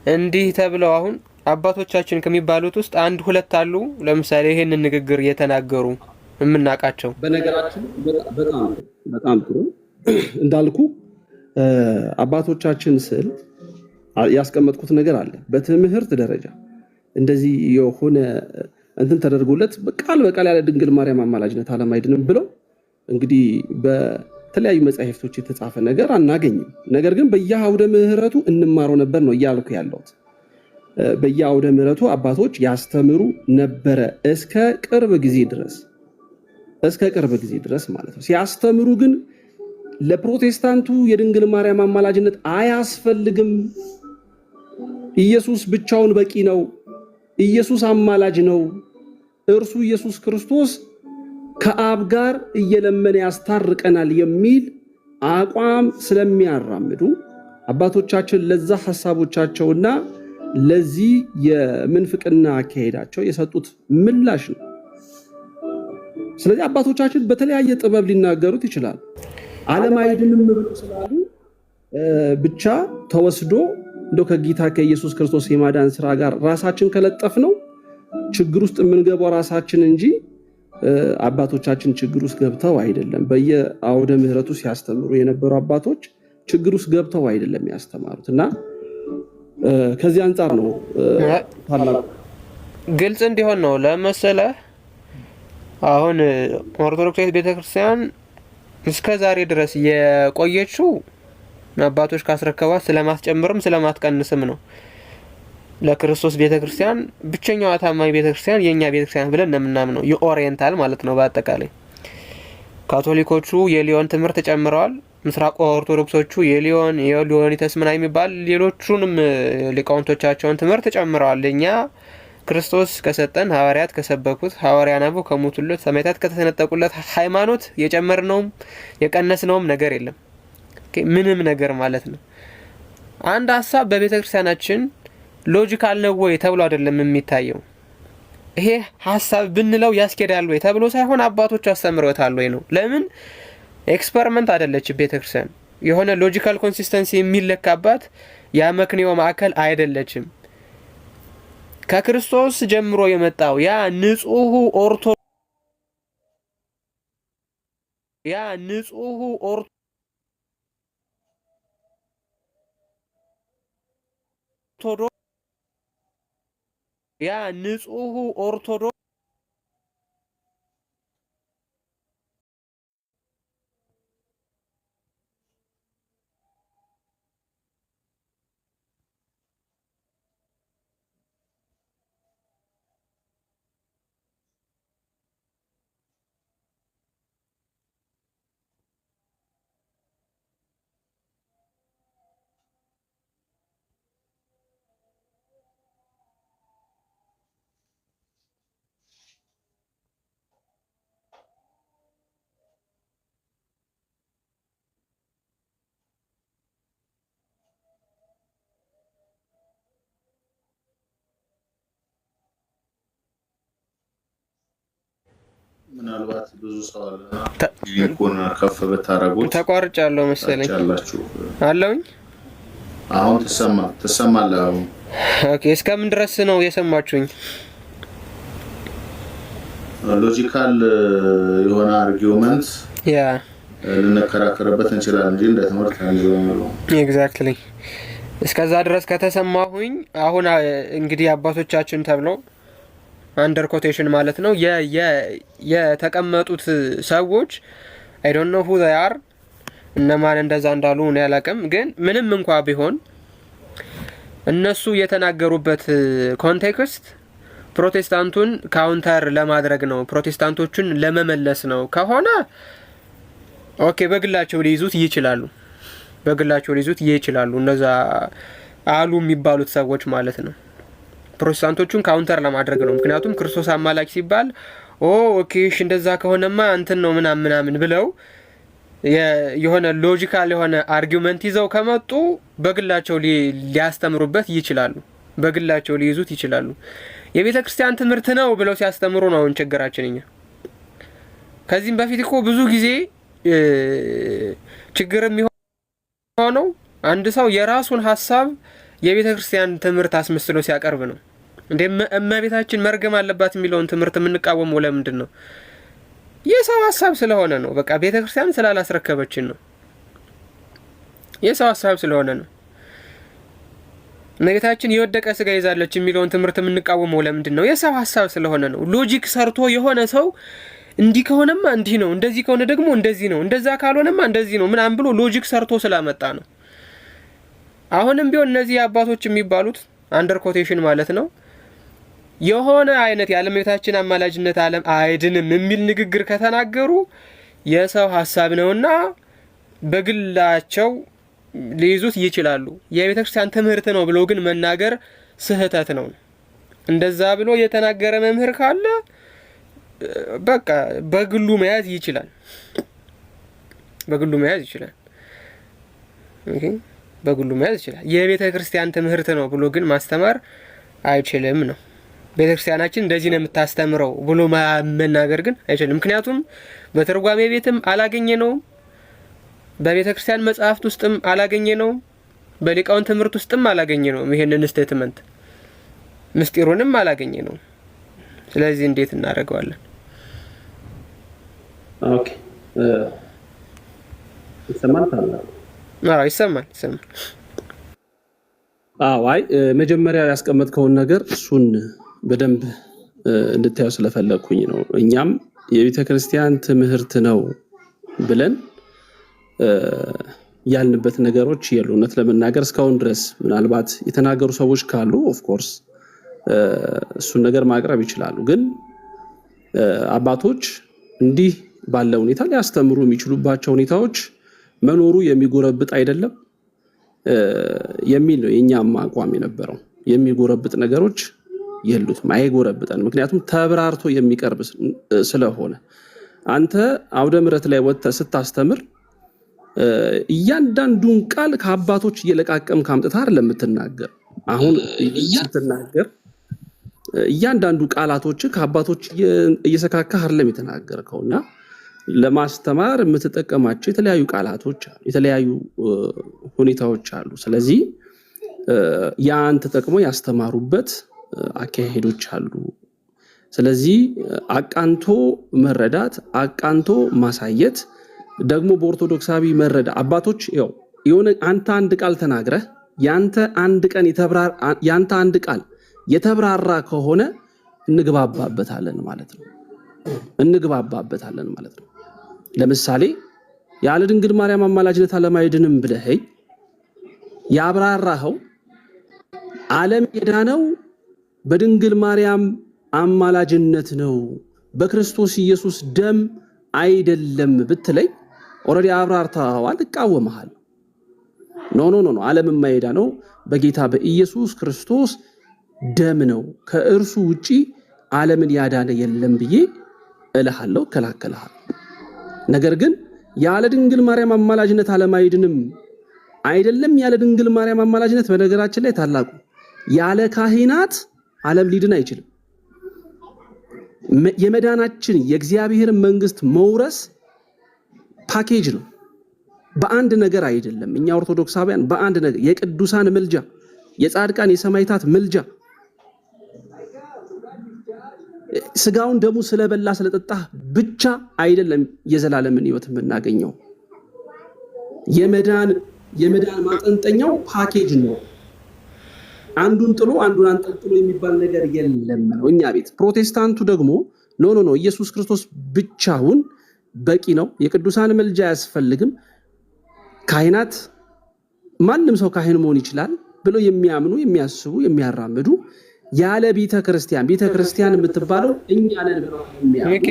እንዲህ ተብለው አሁን አባቶቻችን ከሚባሉት ውስጥ አንድ ሁለት አሉ ለምሳሌ ይሄንን ንግግር የተናገሩ የምናውቃቸው? በነገራችን በጣም ጥሩ እንዳልኩ አባቶቻችን ስል ያስቀመጥኩት ነገር አለ። በትምህርት ደረጃ እንደዚህ የሆነ እንትን ተደርጎለት በቃል በቃል ያለ ድንግል ማርያም አማላጅነት ዓለም አይድንም ብለው እንግዲህ በተለያዩ መጻሕፍቶች የተጻፈ ነገር አናገኝም። ነገር ግን በየአውደ ምህረቱ እንማረው ነበር ነው እያልኩ ያለሁት። በየአውደ ምህረቱ አባቶች ያስተምሩ ነበረ እስከ ቅርብ ጊዜ ድረስ ማለት ነው። ሲያስተምሩ ግን ለፕሮቴስታንቱ የድንግል ማርያም አማላጅነት አያስፈልግም፣ ኢየሱስ ብቻውን በቂ ነው፣ ኢየሱስ አማላጅ ነው፣ እርሱ ኢየሱስ ክርስቶስ ከአብ ጋር እየለመነ ያስታርቀናል የሚል አቋም ስለሚያራምዱ አባቶቻችን ለዛ ሐሳቦቻቸውና ለዚህ የምንፍቅና አካሄዳቸው የሰጡት ምላሽ ነው። ስለዚህ አባቶቻችን በተለያየ ጥበብ ሊናገሩት ይችላሉ። ዓለም አይድንም ብለው ስላሉ ብቻ ተወስዶ እንደው ከጌታ ከኢየሱስ ክርስቶስ የማዳን ስራ ጋር ራሳችን ከለጠፍ ነው ችግር ውስጥ የምንገባው ራሳችን እንጂ አባቶቻችን ችግር ውስጥ ገብተው አይደለም። በየአውደ ምህረቱ ሲያስተምሩ የነበሩ አባቶች ችግር ውስጥ ገብተው አይደለም ያስተማሩት እና ከዚህ አንጻር ነው ግልጽ እንዲሆን ነው ለመሰለህ። አሁን ኦርቶዶክስ ቤተክርስቲያን እስከ ዛሬ ድረስ የቆየችው አባቶች ካስረከቧት ስለማትጨምርም ስለማትቀንስም ነው። ለክርስቶስ ቤተክርስቲያን ብቸኛዋ ታማኝ ቤተክርስቲያን የኛ ቤተክርስቲያን ብለን ነው የምናምነው፣ የኦሪየንታል ማለት ነው። በአጠቃላይ ካቶሊኮቹ የሊዮን ትምህርት ጨምረዋል፣ ምስራቅ ኦርቶዶክሶቹ የሊዮኒተስ ምናምን የሚባል ሌሎቹንም ሊቃውንቶቻቸውን ትምህርት ጨምረዋል። እኛ ክርስቶስ ከሰጠን ሐዋርያት ከሰበኩት ሐዋርያን አበው ከሞቱለት ሰማዕታት ከተሰነጠቁለት ሃይማኖት የጨመርነውም የቀነስነውም ነገር የለም። ምንም ነገር ማለት ነው። አንድ ሀሳብ በቤተ ክርስቲያናችን ሎጂካል ነው ወይ ተብሎ አይደለም የሚታየው። ይሄ ሀሳብ ብንለው ያስኬዳል ወይ ተብሎ ሳይሆን አባቶች አስተምረውታል ወይ ነው። ለምን ኤክስፐሪመንት አይደለችም ቤተ ክርስቲያን። የሆነ ሎጂካል ኮንሲስተንሲ የሚለካባት የአመክንዮ ማዕከል አይደለችም። ከክርስቶስ ጀምሮ የመጣው ያ ንጹህ ኦርቶዶክስ ምናልባት ብዙ ሰው አለና ሊንኩን ከፍ ብታረጉት ተቋርጫለሁ መሰለኝ አለውኝ። አሁን ትሰማለህ? አሁን ኦኬ። እስከምን ድረስ ነው የሰማችሁኝ? ሎጂካል የሆነ አርጊውመንት ልንከራከርበት እንችላለን እንጂ እንደ ትምህርት አንጀምረው። ኤግዛክትሊ እስከዛ ድረስ ከተሰማሁኝ አሁን እንግዲህ አባቶቻችን ተብለው አንደር ኮቴሽን ማለት ነው የተቀመጡት ሰዎች አይ ዶንት ኖ ሁ ዜይ አር እነማን እንደዛ እንዳሉ እኔ አላውቅም። ግን ምንም እንኳ ቢሆን እነሱ የተናገሩበት ኮንቴክስት ፕሮቴስታንቱን ካውንተር ለማድረግ ነው፣ ፕሮቴስታንቶቹን ለመመለስ ነው ከሆነ ኦኬ፣ በግላቸው ሊይዙት ይችላሉ። እነዛ አሉ የሚባሉት ሰዎች ማለት ነው። ፕሮቴስታንቶቹን ካውንተር ለማድረግ ነው። ምክንያቱም ክርስቶስ አማላጅ ሲባል ኦኬ እሺ እንደዛ ከሆነማ እንትን ነው ምናምን ብለው የሆነ ሎጂካል የሆነ አርጊውመንት ይዘው ከመጡ በግላቸው ሊያስተምሩበት ይችላሉ፣ በግላቸው ሊይዙት ይችላሉ። የቤተ ክርስቲያን ትምህርት ነው ብለው ሲያስተምሩ ነው አሁን ችግራችን እኛ። ከዚህም በፊት እኮ ብዙ ጊዜ ችግር የሚሆነው አንድ ሰው የራሱን ሀሳብ የቤተ ክርስቲያን ትምህርት አስመስሎ ሲያቀርብ ነው። እንደ እመቤታችን መርገም አለባት የሚለውን ትምህርት የምንቃወመው ለምንድን ነው? የሰው ሀሳብ ስለሆነ ነው። በቃ ቤተ ክርስቲያን ስላላስረከበችን ነው። የሰው ሀሳብ ስለሆነ ነው። እመቤታችን የወደቀ ስጋ ይዛለች የሚለውን ትምህርት የምንቃወመው ለምንድን ነው? የሰው ሀሳብ ስለሆነ ነው። ሎጂክ ሰርቶ የሆነ ሰው እንዲህ ከሆነማ እንዲህ ነው፣ እንደዚህ ከሆነ ደግሞ እንደዚህ ነው፣ እንደዛ ካልሆነማ እንደዚህ ነው ምናምን ብሎ ሎጂክ ሰርቶ ስላመጣ ነው። አሁንም ቢሆን እነዚህ አባቶች የሚባሉት አንደር ኮቴሽን ማለት ነው የሆነ አይነት የእመቤታችን አማላጅነት ዓለም አይድንም የሚል ንግግር ከተናገሩ የሰው ሀሳብ ነውና በግላቸው ሊይዙት ይችላሉ። የቤተ ክርስቲያን ትምህርት ነው ብሎ ግን መናገር ስህተት ነው። እንደዛ ብሎ የተናገረ መምህር ካለ በቃ በግሉ መያዝ ይችላል። በግሉ መያዝ ይችላል። የቤተ ክርስቲያን ትምህርት ነው ብሎ ግን ማስተማር አይችልም ነው። ቤተ ክርስቲያናችን እንደዚህ ነው የምታስተምረው ብሎ መናገር ግን አይችልም። ምክንያቱም በትርጓሜ ቤትም አላገኘ ነው፣ በቤተ ክርስቲያን መጽሐፍት ውስጥም አላገኘ ነው፣ በሊቃውንት ትምህርት ውስጥም አላገኘ ነው። ይሄንን ስቴትመንት ምስጢሩንም አላገኘ ነው። ስለዚህ እንዴት እናደርገዋለን? ኦኬ ይሰማል ታላ ይሰማል። አይ መጀመሪያ ያስቀመጥከውን ነገር እሱን በደንብ እንድታዩ ስለፈለኩኝ ነው። እኛም የቤተ ክርስቲያን ትምህርት ነው ብለን ያልንበት ነገሮች የሉ። እውነት ለመናገር እስካሁን ድረስ ምናልባት የተናገሩ ሰዎች ካሉ ኦፍ ኮርስ እሱን ነገር ማቅረብ ይችላሉ። ግን አባቶች እንዲህ ባለ ሁኔታ ሊያስተምሩ የሚችሉባቸው ሁኔታዎች መኖሩ የሚጎረብጥ አይደለም የሚል ነው የኛም አቋም የነበረው። የሚጎረብጥ ነገሮች የሉትም፣ አይጎረብጠን። ምክንያቱም ተብራርቶ የሚቀርብ ስለሆነ አንተ አውደ ምሕረት ላይ ወጥተህ ስታስተምር እያንዳንዱን ቃል ከአባቶች እየለቃቀም ካምጥታ አይደለም የምትናገር። አሁን ስትናገር እያንዳንዱ ቃላቶች ከአባቶች እየሰካካ አይደለም የተናገርከውና ለማስተማር የምትጠቀማቸው የተለያዩ ቃላቶች አሉ፣ የተለያዩ ሁኔታዎች አሉ። ስለዚህ ያን ተጠቅሞ ያስተማሩበት አካሄዶች አሉ። ስለዚህ አቃንቶ መረዳት፣ አቃንቶ ማሳየት ደግሞ በኦርቶዶክሳዊ መረዳ አባቶች የሆነ አንተ አንድ ቃል ተናግረህ ያንተ አንድ ቃል የተብራራ ከሆነ እንግባባበታለን ማለት ነው። ለምሳሌ ያለ ድንግል ማርያም አማላጅነት ዓለም አይድንም ብለህ ያብራራኸው ዓለም የዳነው በድንግል ማርያም አማላጅነት ነው፣ በክርስቶስ ኢየሱስ ደም አይደለም ብትለኝ ኦሬዲ አብራርተዋል፣ እቃወምሃል። ኖ ዓለም የማይዳነው በጌታ በኢየሱስ ክርስቶስ ደም ነው፣ ከእርሱ ውጪ ዓለምን ያዳነ የለም ብዬ እልሃለሁ፣ ከላከልሃለሁ። ነገር ግን ያለ ድንግል ማርያም አማላጅነት ዓለም አይድንም አይደለም። ያለ ድንግል ማርያም አማላጅነት በነገራችን ላይ ታላቁ ያለ ካህናት ዓለም ሊድን አይችልም። የመዳናችን የእግዚአብሔር መንግስት መውረስ ፓኬጅ ነው፣ በአንድ ነገር አይደለም። እኛ ኦርቶዶክሳውያን በአንድ ነገር የቅዱሳን ምልጃ፣ የጻድቃን የሰማዕታት ምልጃ፣ ስጋውን ደሙ ስለበላ ስለጠጣ ብቻ አይደለም የዘላለምን ሕይወት የምናገኘው። የመዳን ማጠንጠኛው ፓኬጅ ነው። አንዱን ጥሎ አንዱን አንጠልጥሎ የሚባል ነገር የለም ነው እኛ ቤት። ፕሮቴስታንቱ ደግሞ ኖ ኢየሱስ ክርስቶስ ብቻውን በቂ ነው፣ የቅዱሳን ምልጃ አያስፈልግም፣ ካህናት ማንም ሰው ካህን መሆን ይችላል ብለው የሚያምኑ የሚያስቡ የሚያራምዱ ያለ ቤተ ክርስቲያን የምትባለው እኛ ነን ብለው የሚያምኑ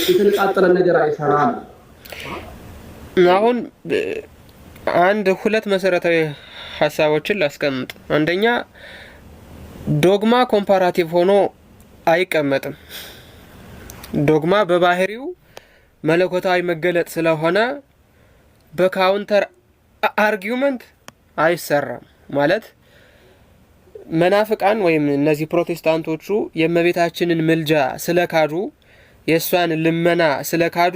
የተነጣጠረ ነገር አይሰራም። አሁን ሁለት መሰረታዊ ሀሳቦችን ላስቀምጥ። አንደኛ ዶግማ ኮምፓራቲቭ ሆኖ አይቀመጥም። ዶግማ በባህሪው መለኮታዊ መገለጥ ስለሆነ በካውንተር አርጊውመንት አይሰራም። ማለት መናፍቃን ወይም እነዚህ ፕሮቴስታንቶቹ የእመቤታችንን ምልጃ ስለካዱ፣ የእሷን ልመና ስለካዱ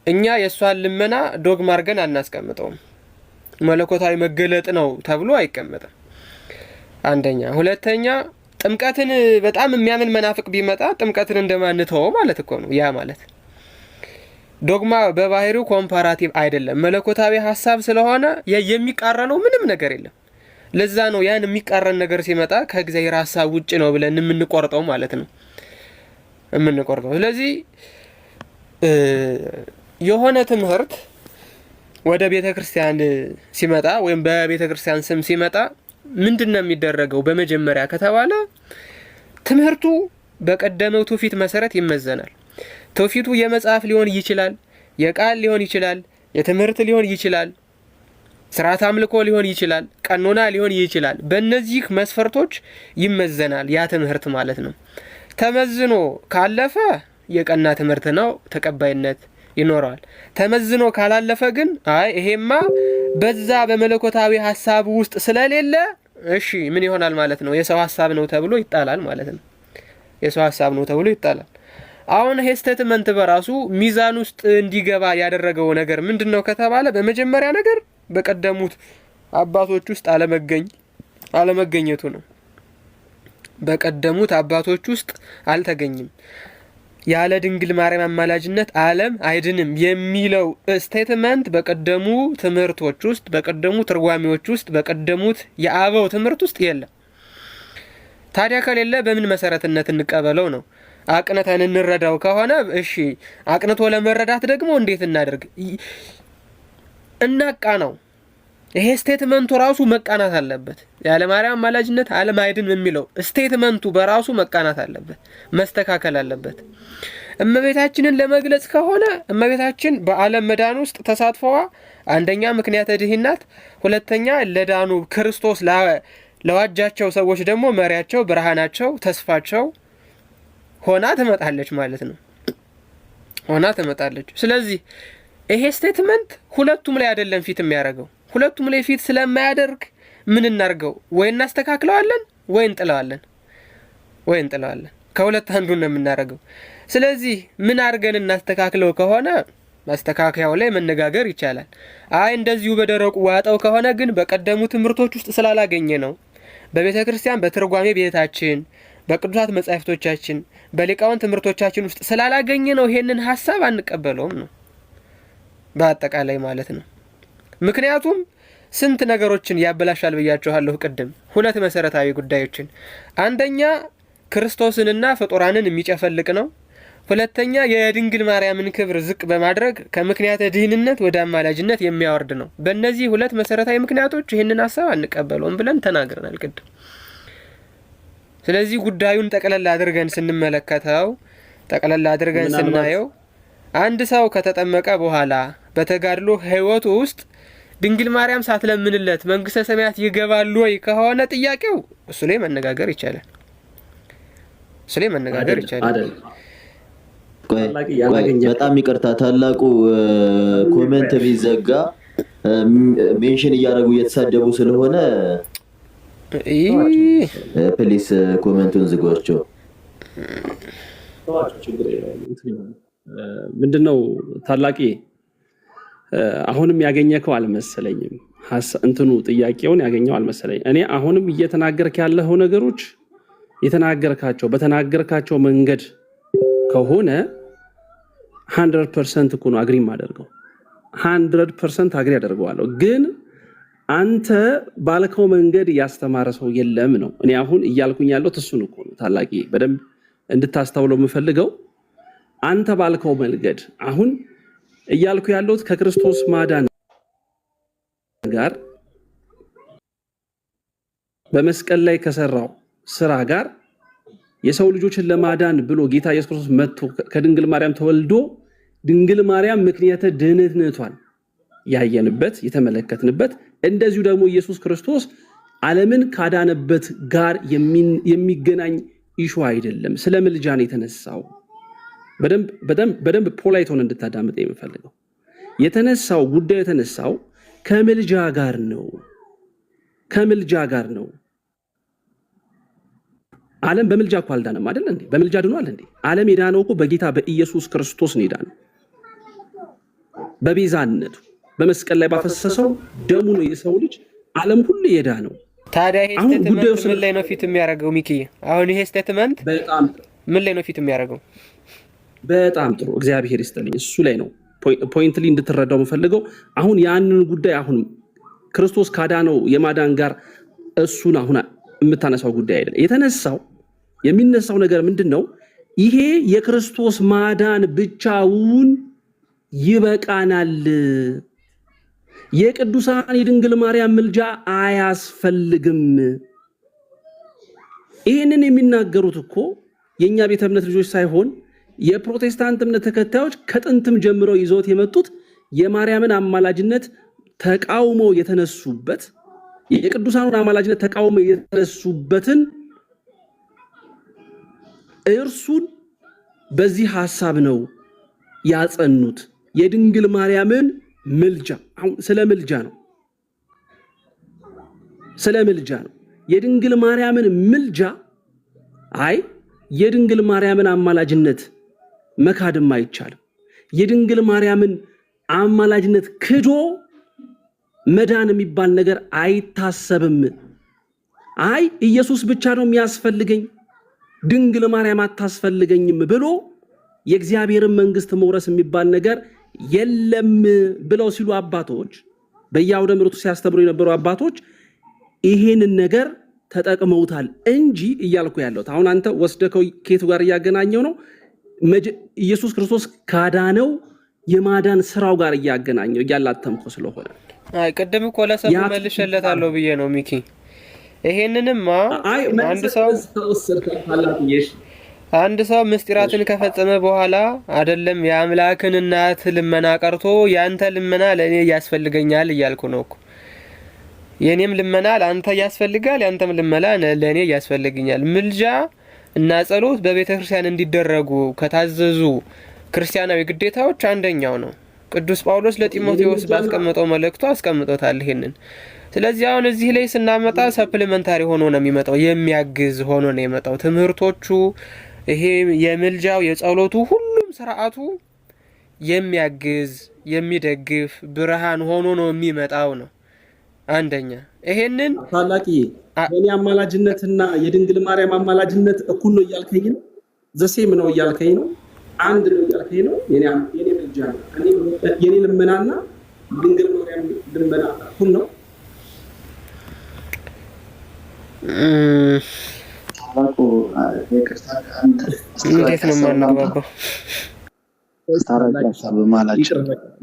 እኛ የእሷን ልመና ዶግማ አድርገን አናስቀምጠውም። መለኮታዊ መገለጥ ነው ተብሎ አይቀመጥም። አንደኛ። ሁለተኛ ጥምቀትን በጣም የሚያምን መናፍቅ ቢመጣ ጥምቀትን እንደማንተው ማለት እኮ ነው። ያ ማለት ዶግማ በባህሪው ኮምፓራቲቭ አይደለም። መለኮታዊ ሀሳብ ስለሆነ የሚቃረነው ምንም ነገር የለም። ለዛ ነው ያን የሚቃረን ነገር ሲመጣ ከእግዚአብሔር ሀሳብ ውጭ ነው ብለን የምንቆርጠው ማለት ነው የምንቆርጠው። ስለዚህ የሆነ ትምህርት ወደ ቤተ ክርስቲያን ሲመጣ ወይም በቤተ ክርስቲያን ስም ሲመጣ ምንድነው የሚደረገው? በመጀመሪያ ከተባለ ትምህርቱ በቀደመው ትውፊት መሰረት ይመዘናል። ትውፊቱ የመጽሐፍ ሊሆን ይችላል፣ የቃል ሊሆን ይችላል፣ የትምህርት ሊሆን ይችላል፣ ስርዓት አምልኮ ሊሆን ይችላል፣ ቀኖና ሊሆን ይችላል። በእነዚህ መስፈርቶች ይመዘናል ያ ትምህርት ማለት ነው። ተመዝኖ ካለፈ የቀና ትምህርት ነው፣ ተቀባይነት ይኖረዋል። ተመዝኖ ካላለፈ ግን ይሄማ በዛ በመለኮታዊ ሀሳብ ውስጥ ስለሌለ እሺ ምን ይሆናል ማለት ነው? የሰው ሀሳብ ነው ተብሎ ይጣላል ማለት ነው። የሰው ሀሳብ ነው ተብሎ ይጣላል። አሁን ይሄ ስቴትመንት በራሱ ሚዛን ውስጥ እንዲገባ ያደረገው ነገር ምንድነው ከተባለ በመጀመሪያ ነገር በቀደሙት አባቶች ውስጥ አለመገኘቱ ነው። በቀደሙት አባቶች ውስጥ አልተገኘም። ያለ ድንግል ማርያም አማላጅነት ዓለም አይድንም የሚለው ስቴትመንት በቀደሙ ትምህርቶች ውስጥ፣ በቀደሙ ትርጓሜዎች ውስጥ፣ በቀደሙት የአበው ትምህርት ውስጥ የለም። ታዲያ ከሌለ በምን መሰረትነት እንቀበለው ነው? አቅነተን እንረዳው ከሆነ እሺ፣ አቅንቶ ለመረዳት ደግሞ እንዴት እናደርግ? እናቃ ነው። ይሄ ስቴትመንቱ ራሱ መቃናት አለበት። ያለ ማርያም አማላጅነት ዓለም አይድንም የሚለው ስቴትመንቱ በራሱ መቃናት አለበት፣ መስተካከል አለበት። እመቤታችንን ለመግለጽ ከሆነ እመቤታችን በዓለም መዳን ውስጥ ተሳትፎዋ አንደኛ ምክንያተ ድኅነት፣ ሁለተኛ ለዳኑ ክርስቶስ ለዋጃቸው ሰዎች ደግሞ መሪያቸው፣ ብርሃናቸው፣ ተስፋቸው ሆና ትመጣለች ማለት ነው። ሆና ትመጣለች። ስለዚህ ይሄ ስቴትመንት ሁለቱም ላይ አይደለም ፊት የሚያደርገው። ሁለቱም ላይ ፊት ስለማያደርግ ምን እናርገው? ወይ እናስተካክለዋለን ወይ እንጥለዋለን። ከሁለት አንዱን ነው የምናደርገው። ስለዚህ ምን አድርገን እናስተካክለው ከሆነ ማስተካከያው ላይ መነጋገር ይቻላል። አይ እንደዚሁ በደረቁ ዋጠው ከሆነ ግን በቀደሙ ትምህርቶች ውስጥ ስላላገኘ ነው፣ በቤተ ክርስቲያን በትርጓሜ ቤታችን፣ በቅዱሳት መጻሕፍቶቻችን፣ በሊቃውንት ትምህርቶቻችን ውስጥ ስላላገኘ ነው ይሄንን ሐሳብ አንቀበለውም ነው በአጠቃላይ ማለት ነው። ምክንያቱም ስንት ነገሮችን ያበላሻል ብያችኋለሁ ቅድም። ሁለት መሰረታዊ ጉዳዮችን፣ አንደኛ ክርስቶስንና ፍጡራንን የሚጨፈልቅ ነው። ሁለተኛ የድንግል ማርያምን ክብር ዝቅ በማድረግ ከምክንያተ ድኅንነት ወደ አማላጅነት የሚያወርድ ነው። በእነዚህ ሁለት መሰረታዊ ምክንያቶች ይህንን ሐሳብ አንቀበለውም ብለን ተናግረናል ቅድም። ስለዚህ ጉዳዩን ጠቅለል አድርገን ስንመለከተው፣ ጠቅለል አድርገን ስናየው አንድ ሰው ከተጠመቀ በኋላ በተጋድሎ ሕይወቱ ውስጥ ድንግል ማርያም ሳትለምንለት መንግስተ ሰማያት ይገባል ወይ ከሆነ ጥያቄው እሱ ላይ መነጋገር ይቻላል። በጣም ይቅርታ ታላቁ ኮሜንት ቢዘጋ ሜንሽን እያደረጉ እየተሳደቡ ስለሆነ ፕሊስ ኮሜንቱን ዝጓቸው። ምንድነው ታላቂ አሁንም ያገኘከው አልመሰለኝም። እንትኑ ጥያቄውን ያገኘው አልመሰለኝም። እኔ አሁንም እየተናገርክ ያለው ነገሮች በተናገርካቸው መንገድ ከሆነ 100% እኮ ነው አግሪ ማደርገው 100% አግሪ አደርገዋለሁ። ግን አንተ ባልከው መንገድ ያስተማረ ሰው የለም ነው እኔ አሁን እያልኩኝ ያለው እሱን እኮ ነው። ታላቂ በደንብ እንድታስተውለው የምፈልገው አንተ ባልከው መንገድ አሁን እያልኩ ያለሁት ከክርስቶስ ማዳን ጋር በመስቀል ላይ ከሰራው ስራ ጋር የሰው ልጆችን ለማዳን ብሎ ጌታ ኢየሱስ ክርስቶስ መጥቶ ከድንግል ማርያም ተወልዶ ድንግል ማርያም ምክንያተ ድኅነቷን ያየንበት የተመለከትንበት፣ እንደዚሁ ደግሞ ኢየሱስ ክርስቶስ ዓለምን ካዳነበት ጋር የሚገናኝ ኢሹ አይደለም። ስለ ምልጃ ነው የተነሳው። በደንብ ፖላይት ሆነ እንድታዳምጥ የምፈልገው የተነሳው ጉዳዩ የተነሳው ከምልጃ ጋር ነው። ዓለም በምልጃ እኮ አልዳነም አይደል እንዴ? በምልጃ ድኗል እንዴ? ዓለም የዳነው እኮ በጌታ በኢየሱስ ክርስቶስ ነው የዳነው። በቤዛነቱ በመስቀል ላይ ባፈሰሰው ደሙ ነው የሰው ልጅ ዓለም ሁሉ የዳነው። ታዲያ ይሄ ስቴትመንት ምን ላይ ነው ፊት የሚያደርገው? ሚኪ አሁን ይሄ ስቴትመንት ምን ላይ ነው ፊት የሚያደርገው? በጣም ጥሩ እግዚአብሔር ይስጥልኝ። እሱ ላይ ነው ፖይንትሊ እንድትረዳው የምፈልገው። አሁን ያንን ጉዳይ አሁን ክርስቶስ ካዳነው የማዳን ጋር እሱን አሁን የምታነሳው ጉዳይ አይደለም። የሚነሳው ነገር ምንድነው? ይሄ የክርስቶስ ማዳን ብቻውን ይበቃናል፣ የቅዱሳን የድንግል ማርያም ምልጃ አያስፈልግም። ይሄንን የሚናገሩት እኮ የኛ ቤተ እምነት ልጆች ሳይሆን የፕሮቴስታንት እምነት ተከታዮች ከጥንትም ጀምረው ይዘውት የመጡት የማርያምን አማላጅነት ተቃውመው የተነሱበት የቅዱሳኑን አማላጅነት ተቃውመው የተነሱበትን እርሱን በዚህ ሐሳብ ነው ያጸኑት። የድንግል ማርያምን ምልጃ አሁን ስለ ምልጃ ነው የድንግል ማርያምን ምልጃ የድንግል ማርያምን አማላጅነት መካድም አይቻልም። የድንግል ማርያምን አማላጅነት ክዶ መዳን የሚባል ነገር አይታሰብም። ኢየሱስ ብቻ ነው የሚያስፈልገኝ ድንግል ማርያም አታስፈልገኝም ብሎ የእግዚአብሔርን መንግስት መውረስ የሚባል ነገር የለም ብለው ሲሉ አባቶች በየአውደ ምሕረቱ ሲያስተምሩ የነበሩ አባቶች ይሄንን ነገር ተጠቅመውታል እንጂ እያልኩ ያለሁት አሁን አንተ ወስደከው ከየቱ ጋር እያገናኘው ነው? ኢየሱስ ክርስቶስ ካዳነው የማዳን ስራው ጋር እያገናኘው እያላተምኩ ስለሆነ ቅድም እኮ ለሰው መልሼለታለሁ ብዬ ነው ሚኪ። ይሄንንማ አንድ ሰው አንድ ሰው ምስጢራትን ከፈጸመ በኋላ አይደለም የአምላክን እናት ልመና ቀርቶ ያንተ ልመና ለእኔ ያስፈልገኛል እያልኩ ነው እኮ። የኔም ልመና ለአንተ ያስፈልጋል፣ ያንተም ልመና ለእኔ ያስፈልገኛል። ምልጃ እና ጸሎት በቤተ ክርስቲያን እንዲደረጉ ከታዘዙ ክርስቲያናዊ ግዴታዎች አንደኛው ነው። ቅዱስ ጳውሎስ ለጢሞቴዎስ ባስቀመጠው መልእክቱ አስቀምጦታል ይሄንን። ስለዚህ አሁን እዚህ ላይ ስናመጣ ሰፕሊመንታሪ ሆኖ ነው የሚመጣው፣ የሚያግዝ ሆኖ ነው የመጣው። ትምህርቶቹ ይሄ የምልጃው የጸሎቱ ሁሉም ስርዓቱ የሚያግዝ የሚደግፍ ብርሃን ሆኖ ነው የሚመጣው ነው አንደኛ። ይሄንን ታላቅዬ የኔ አማላጅነትና የድንግል ማርያም አማላጅነት እኩል ነው እያልከኝ ነው? ዘሴም ነው እያልከኝ ነው? አንድ ነው እያልከኝ ነው? የኔ ምልጃ ነው የኔ ልመናና ድንግል ማርያም ልመና እኩል ነው? እንዴት ነው የማናግባባው?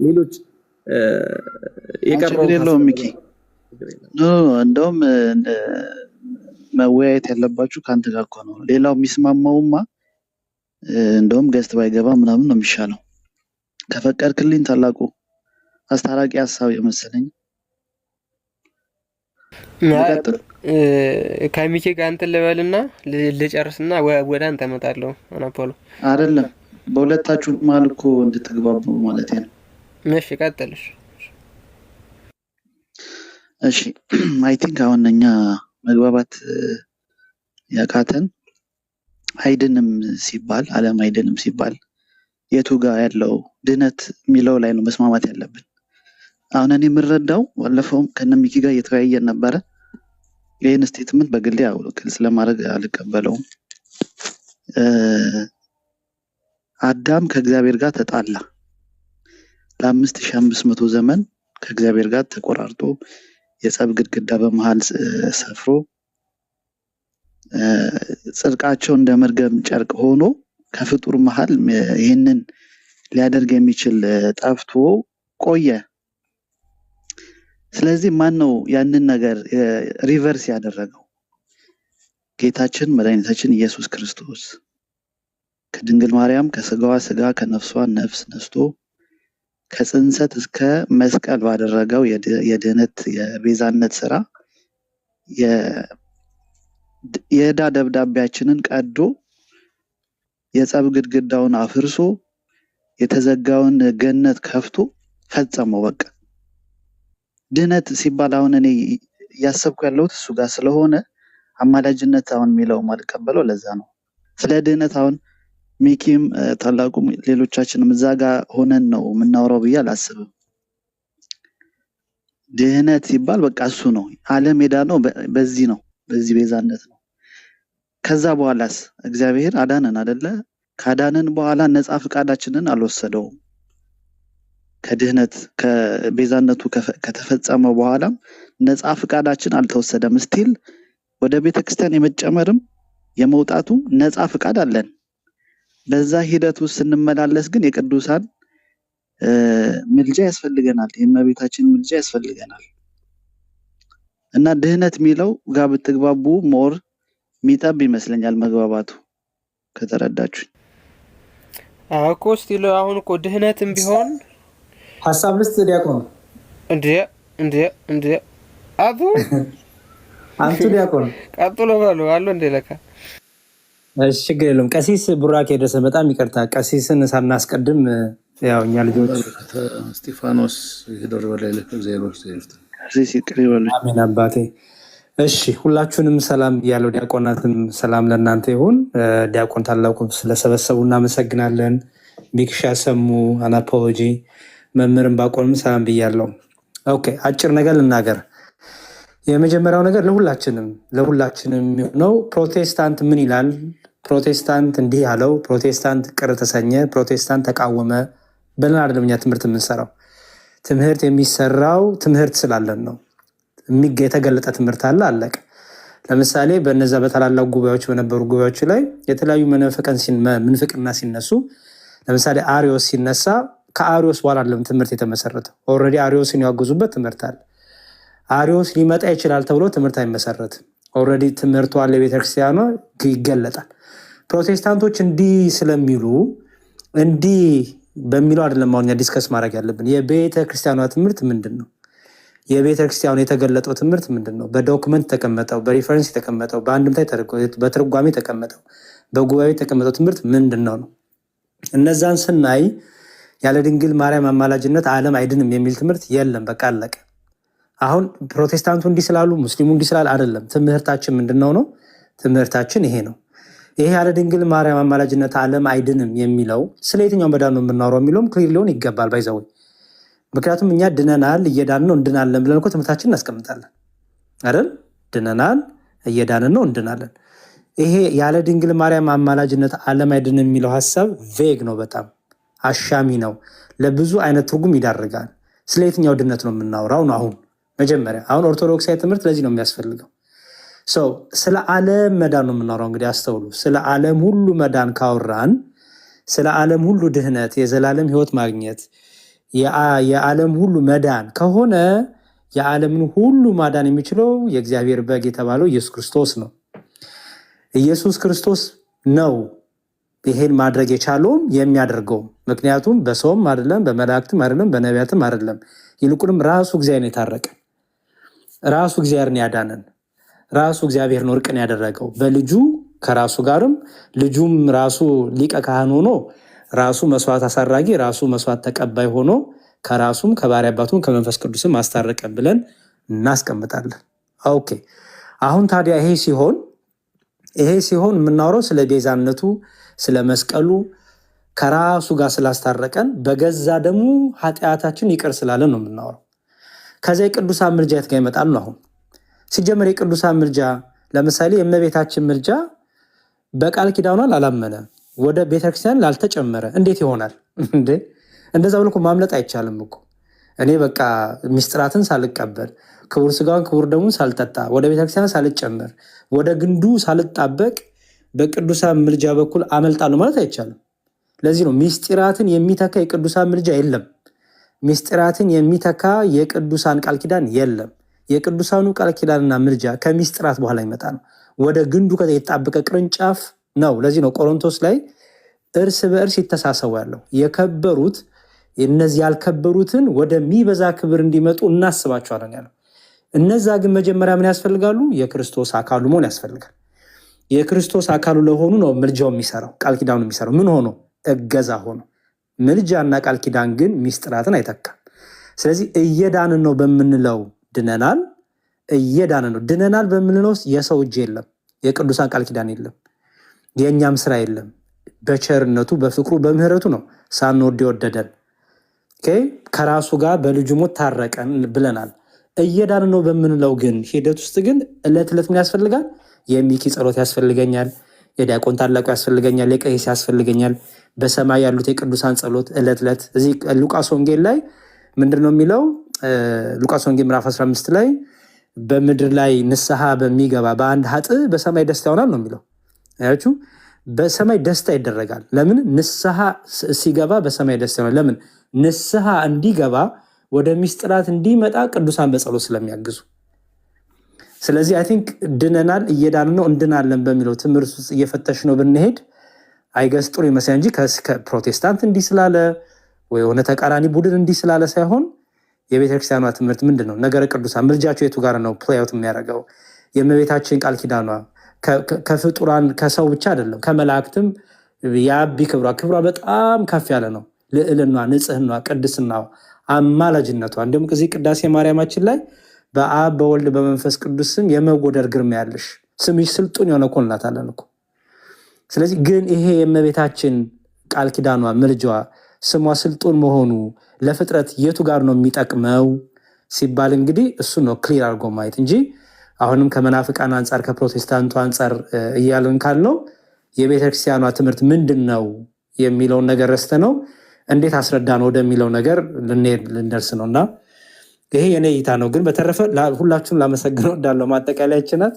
ሌሎች ችግር የለውም ሚኪ። እንደውም መወያየት ያለባችሁ ከአንተ ጋር እኮ ነው። ሌላው የሚስማማውማ እንደውም ገስት ባይገባ ምናምን ነው የሚሻለው። ከፈቀድክልኝ ታላቁ አስታራቂ ሀሳብ የመሰለኝ ከሚኪ ጋር እንትን ልበልና ልጨርስና ወደ አንተ እመጣለሁ። አናፖሎ አይደለም በሁለታችሁ መሀል እኮ እንድትግባቡ ማለት ነው። እሺ ቀጥልሽ። እሺ አይ ቲንክ አሁን እኛ መግባባት ያቃተን አይድንም ሲባል ዓለም አይድንም ሲባል የቱ ጋር ያለው ድነት የሚለው ላይ ነው መስማማት ያለብን። አሁን እኔ የምረዳው ባለፈውም ከነሚኪ ጋር እየተወያየን ነበረ። ይህን ስቴትመንት በግሌ ግልጽ ለማድረግ አልቀበለውም። አዳም ከእግዚአብሔር ጋር ተጣላ። ለ5500 ዘመን ከእግዚአብሔር ጋር ተቆራርጦ የጸብ ግድግዳ በመሃል ሰፍሮ ጽድቃቸው እንደ መርገም ጨርቅ ሆኖ ከፍጡር መሃል ይህንን ሊያደርግ የሚችል ጠፍቶ ቆየ። ስለዚህ ማን ነው ያንን ነገር ሪቨርስ ያደረገው? ጌታችን መድኃኒታችን ኢየሱስ ክርስቶስ ከድንግል ማርያም ከስጋዋ ስጋ ከነፍሷ ነፍስ ነስቶ ከጽንሰት እስከ መስቀል ባደረገው የድህነት የቤዛነት ስራ የዕዳ ደብዳቤያችንን ቀዶ የጸብ ግድግዳውን አፍርሶ የተዘጋውን ገነት ከፍቶ ፈጸመው። በቃ ድህነት ሲባል አሁን እኔ እያሰብኩ ያለሁት እሱ ጋር ስለሆነ አማላጅነት አሁን የሚለው ማልቀበለው ለዛ ነው። ስለ ድህነት አሁን ሚኪም ታላቁም ሌሎቻችንም እዛ ጋር ሆነን ነው የምናወራው ብዬ አላስብም። ድህነት ሲባል በቃ እሱ ነው። ዓለም ሄዳ ነው በዚህ ነው በዚህ ቤዛነት ነው። ከዛ በኋላስ እግዚአብሔር አዳነን አይደለ? ካዳነን በኋላ ነፃ ፍቃዳችንን አልወሰደውም። ከድህነት ከቤዛነቱ ከተፈጸመ በኋላም ነፃ ፍቃዳችን አልተወሰደም። ስቲል ወደ ቤተክርስቲያን የመጨመርም የመውጣቱም ነፃ ፍቃድ አለን። በዛ ሂደት ውስጥ ስንመላለስ ግን የቅዱሳን ምልጃ ያስፈልገናል። የእመቤታችን ምልጃ ያስፈልገናል። እና ድህነት የሚለው ጋር ብትግባቡ ሞር ሚጠብ ይመስለኛል መግባባቱ ከተረዳችሁ። እኮ ስቲል አሁን እኮ ድህነትም ቢሆን ሀሳብ ልስጥ ዲያቆን እንዴ አቡ አንቱ ዲያቆን ቀጥሎ ባሉ አሉ እንደ ለካ እሺ ችግር የለውም። ቀሲስ ቡራኬ ደረሰ። በጣም ይቅርታ ቀሲስን ሳናስቀድም ያው እኛ ልጆች እስጢፋኖስ ይደር በላይ ለእግዚአብሔር ይፍታ። ቀሲስ ይቅር ይበሉ። አሜን አባቴ። እሺ ሁላችሁንም ሰላም ያለው ዲያቆናትም ሰላም ለእናንተ ይሁን። ዲያቆን ታላቁ ስለሰበሰቡ እናመሰግናለን። ሚክሻ ሰሙ አናፖሎጂ መምህርን ባቆንም ሰላም ብያለሁ። ኦኬ አጭር ነገር ልናገር። የመጀመሪያው ነገር ለሁላችንም ነው። ፕሮቴስታንት ምን ይላል? ፕሮቴስታንት እንዲህ ያለው፣ ፕሮቴስታንት ቅር ተሰኘ፣ ፕሮቴስታንት ተቃወመ ብለን አይደለም እኛ ትምህርት የምንሰራው። ትምህርት የሚሰራው ትምህርት ስላለን ነው። የተገለጠ ትምህርት አለ፣ አለቀ። ለምሳሌ በነዛ በታላላቅ ጉባኤዎች በነበሩ ጉባኤዎች ላይ የተለያዩ ምንፍቅና ሲነሱ፣ ለምሳሌ አሪዮስ ሲነሳ ከአሪዮስ በኋላ አይደለም ትምህርት የተመሰረተው። ኦልሬዲ አሪዮስን ያወገዙበት ትምህርት አለ። አሪዮስ ሊመጣ ይችላል ተብሎ ትምህርት አይመሰረትም። ኦልሬዲ ትምህርቱ አለ፣ ቤተክርስቲያኗ ይገለጣል። ፕሮቴስታንቶች እንዲህ ስለሚሉ እንዲህ በሚለው አይደለም አሁን ዲስከስ ማድረግ ያለብን። የቤተ ክርስቲያኗ ትምህርት ምንድን ነው? የቤተ ክርስቲያኑ የተገለጠው ትምህርት ምንድን ነው? በዶክመንት ተቀመጠው፣ በሪፈረንስ የተቀመጠው፣ በአንድምታ በትርጓሜ ተቀመጠው፣ በጉባኤ የተቀመጠው ትምህርት ምንድን ነው? እነዛን ስናይ ያለ ድንግል ማርያም አማላጅነት ዓለም አይድንም የሚል ትምህርት የለም። በቃ አለቀ። አሁን ፕሮቴስታንቱ እንዲህ ስላሉ ሙስሊሙ እንዲህ ስላል አይደለም። ትምህርታችን ምንድነው ነው? ትምህርታችን ይሄ ነው። ይሄ ያለ ድንግል ማርያም አማላጅነት ዓለም አይድንም የሚለው ስለ የትኛው መዳን ነው የምናወራው የሚለውም ክሊር ሊሆን ይገባል። ባይዘው ምክንያቱም እኛ ድነናል እየዳንን ነው እንድናለን ብለን እኮ ትምህርታችን እናስቀምጣለን አይደል? ድነናል እየዳንን ነው እንድናለን። ይሄ ያለ ድንግል ማርያም አማላጅነት ዓለም አይድንም የሚለው ሀሳብ ቬግ ነው፣ በጣም አሻሚ ነው፣ ለብዙ አይነት ትርጉም ይዳርጋል። ስለ የትኛው ድነት ነው የምናወራው ነው? አሁን መጀመሪያ አሁን ኦርቶዶክሳዊ ትምህርት ለዚህ ነው የሚያስፈልገው። ስለ ዓለም መዳን ነው የምናወራው። እንግዲህ አስተውሉ። ስለ ዓለም ሁሉ መዳን ካወራን ስለ ዓለም ሁሉ ድህነት፣ የዘላለም ህይወት ማግኘት፣ የዓለም ሁሉ መዳን ከሆነ የዓለምን ሁሉ ማዳን የሚችለው የእግዚአብሔር በግ የተባለው ኢየሱስ ክርስቶስ ነው። ኢየሱስ ክርስቶስ ነው ይሄን ማድረግ የቻለውም የሚያደርገውም። ምክንያቱም በሰውም አይደለም፣ በመላእክትም አይደለም፣ በነቢያትም አይደለም። ይልቁንም ራሱ እግዚአብሔር የታረቀን፣ ራሱ እግዚአብሔርን ያዳነን፣ ራሱ እግዚአብሔር ነው እርቅን ያደረገው በልጁ ከራሱ ጋርም ልጁም ራሱ ሊቀ ካህን ሆኖ ራሱ መስዋዕት አሳራጊ ራሱ መስዋዕት ተቀባይ ሆኖ ከራሱም ከባሕርይ አባቱም ከመንፈስ ቅዱስም አስታረቀን ብለን እናስቀምጣለን። ኦኬ። አሁን ታዲያ ይሄ ሲሆን የምናወራው ስለ ቤዛነቱ፣ ስለ መስቀሉ፣ ከራሱ ጋር ስላስታረቀን በገዛ ደሙ ኃጢአታችን ይቅር ስላለን ነው የምናወራው። ከዚያ የቅዱሳን ምልጃ የት ጋር ይመጣል ነው? አሁን ሲጀመር የቅዱሳን ምልጃ ለምሳሌ የእመቤታችን ምልጃ በቃል ኪዳኗ ላላመነ ወደ ቤተክርስቲያን ላልተጨመረ እንዴት ይሆናል እንዴ? እንደዛ ብሎ እኮ ማምለጥ አይቻልም እኮ። እኔ በቃ ሚስጥራትን ሳልቀበል ክቡር ስጋውን ክቡር ደሙን ሳልጠጣ ወደ ቤተክርስቲያን ሳልጨመር ወደ ግንዱ ሳልጣበቅ በቅዱሳን ምልጃ በኩል አመልጣለሁ ማለት አይቻልም። ለዚህ ነው ሚስጥራትን የሚተካ የቅዱሳን ምልጃ የለም። ሚስጥራትን የሚተካ የቅዱሳን ቃል ኪዳን የለም። የቅዱሳኑ ቃል ኪዳንና ምልጃ ከሚስጥራት በኋላ ይመጣ ነው። ወደ ግንዱ የጣበቀ ቅርንጫፍ ነው። ለዚህ ነው ቆሮንቶስ ላይ እርስ በእርስ ይተሳሰቡ ያለው። የከበሩት እነዚህ ያልከበሩትን ወደሚበዛ ክብር እንዲመጡ እናስባቸዋለን ያለው። እነዛ ግን መጀመሪያ ምን ያስፈልጋሉ? የክርስቶስ አካሉ መሆን ያስፈልጋል። የክርስቶስ አካሉ ለሆኑ ነው ምልጃው የሚሰራው፣ ቃል ኪዳኑ የሚሰራው ምን ሆኖ? እገዛ ሆኖ። ምልጃና ቃል ኪዳን ግን ሚስጥራትን አይተካም። ስለዚህ እየዳንን ነው በምንለው ድነናል፣ እየዳንን ነው። ድነናል በምንለው ውስጥ የሰው እጅ የለም፣ የቅዱሳን ቃል ኪዳን የለም፣ የእኛም ስራ የለም። በቸርነቱ በፍቅሩ በምህረቱ ነው ሳንወድ የወደደን። ከራሱ ጋር በልጁ ሞት ታረቀን ብለናል። እየዳንን ነው በምንለው ግን ሂደት ውስጥ ግን ዕለት ዕለት ምን ያስፈልጋል? የሚኪ ጸሎት ያስፈልገኛል፣ የዲያቆን ታላቁ ያስፈልገኛል፣ የቀሲስ ያስፈልገኛል፣ በሰማይ ያሉት የቅዱሳን ጸሎት ዕለት ዕለት። እዚህ ሉቃስ ወንጌል ላይ ምንድን ነው የሚለው? ሉቃስ ወንጌል ምዕራፍ 15 ላይ በምድር ላይ ንስሐ በሚገባ በአንድ ኃጥእ በሰማይ ደስታ ይሆናል ነው የሚለው። አያችሁ፣ በሰማይ ደስታ ይደረጋል። ለምን? ንስሐ ሲገባ በሰማይ ደስታ ይሆናል። ለምን? ንስሐ እንዲገባ ወደ ሚስጥራት እንዲመጣ ቅዱሳን በጸሎት ስለሚያግዙ። ስለዚህ አይ ቲንክ ድነናል፣ እየዳን ነው፣ እንድናለን በሚለው ትምህርት ውስጥ እየፈተሽ ነው ብንሄድ አይገስ ጥሩ ይመስላል እንጂ ከፕሮቴስታንት እንዲህ ስላለ ወይ የሆነ ተቃራኒ ቡድን እንዲህ ስላለ ሳይሆን የቤተክርስቲያኗ ትምህርት ምንድን ነው? ነገረ ቅዱሳን ምልጃቸው የቱ ጋር ነው ፕሌይአውት የሚያደርገው? የእመቤታችን ቃል ኪዳኗ ከፍጡራን ከሰው ብቻ አይደለም ከመላእክትም የአቢ ክብሯ በጣም ከፍ ያለ ነው። ልዕልና፣ ንጽህና፣ ቅድስና፣ አማላጅነቷ እንዲሁም ከዚህ ቅዳሴ ማርያማችን ላይ በአብ በወልድ በመንፈስ ቅዱስ ስም የመጎደር ግርማ ያለሽ ስምሽ ስልጡን የሆነ እኮ እንላታለን እኮ። ስለዚህ ግን ይሄ የእመቤታችን ቃል ኪዳኗ ምልጃዋ ስሟ ስልጡን መሆኑ ለፍጥረት የቱ ጋር ነው የሚጠቅመው ሲባል እንግዲህ እሱ ነው ክሊር አድርጎ ማየት እንጂ አሁንም ከመናፍቃን አንጻር ከፕሮቴስታንቱ አንጻር እያልን ካልነው የቤተክርስቲያኗ ትምህርት ምንድን ነው የሚለውን ነገር ረስተ ነው እንዴት አስረዳ ነው ወደሚለው ነገር ልንደርስ ነው። እና ይሄ የኔ እይታ ነው። ግን በተረፈ ሁላችሁም ላመሰግነው እንዳለው ማጠቃለያችን ናት።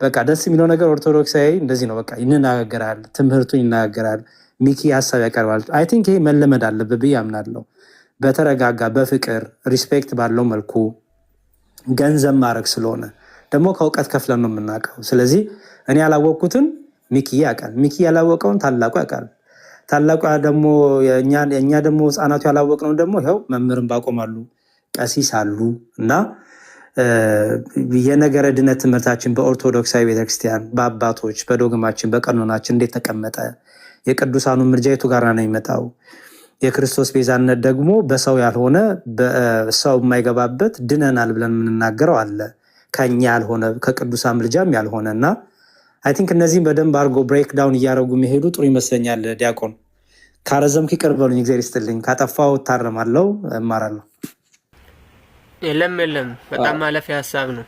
በቃ ደስ የሚለው ነገር ኦርቶዶክሳዊ እንደዚህ ነው። በቃ ይነጋገራል፣ ትምህርቱን ይነጋገራል፣ ሚኪ ሀሳብ ያቀርባል። አይ ቲንክ ይሄ መለመድ አለበት ብዬ አምናለሁ። በተረጋጋ በፍቅር ሪስፔክት ባለው መልኩ ገንዘብ ማድረግ ስለሆነ ደግሞ ከእውቀት ከፍለን ነው የምናውቀው። ስለዚህ እኔ ያላወቅኩትን ሚኪ ያውቃል። ሚኪ ያላወቀውን ታላቁ ያውቃል። ታላቁ ደግሞ እኛ ደግሞ ህፃናቱ ያላወቅነው ደግሞ ይኸው መምህርን ባቆማሉ ቀሲስ አሉ እና የነገረ ድነት ትምህርታችን በኦርቶዶክሳዊ ቤተክርስቲያን በአባቶች በዶግማችን በቀኖናችን እንዴት ተቀመጠ? የቅዱሳኑ ምልጃ የቱ ጋር ነው የሚመጣው? የክርስቶስ ቤዛነት ደግሞ በሰው ያልሆነ በሰው የማይገባበት ድነናል ብለን የምንናገረው አለ ከኛ ያልሆነ ከቅዱሳን ምልጃም ያልሆነ እና አይ ቲንክ እነዚህም በደንብ አድርጎ ብሬክ ዳውን እያደረጉ የሚሄዱ ጥሩ ይመስለኛል። ዲያቆን ካረዘምክ ይቅር በሉኝ፣ እግዚአብሔር ይስጥልኝ። ካጠፋው እታረማለሁ፣ እማራለሁ። የለም በጣም ማለፊያ ሀሳብ ነው።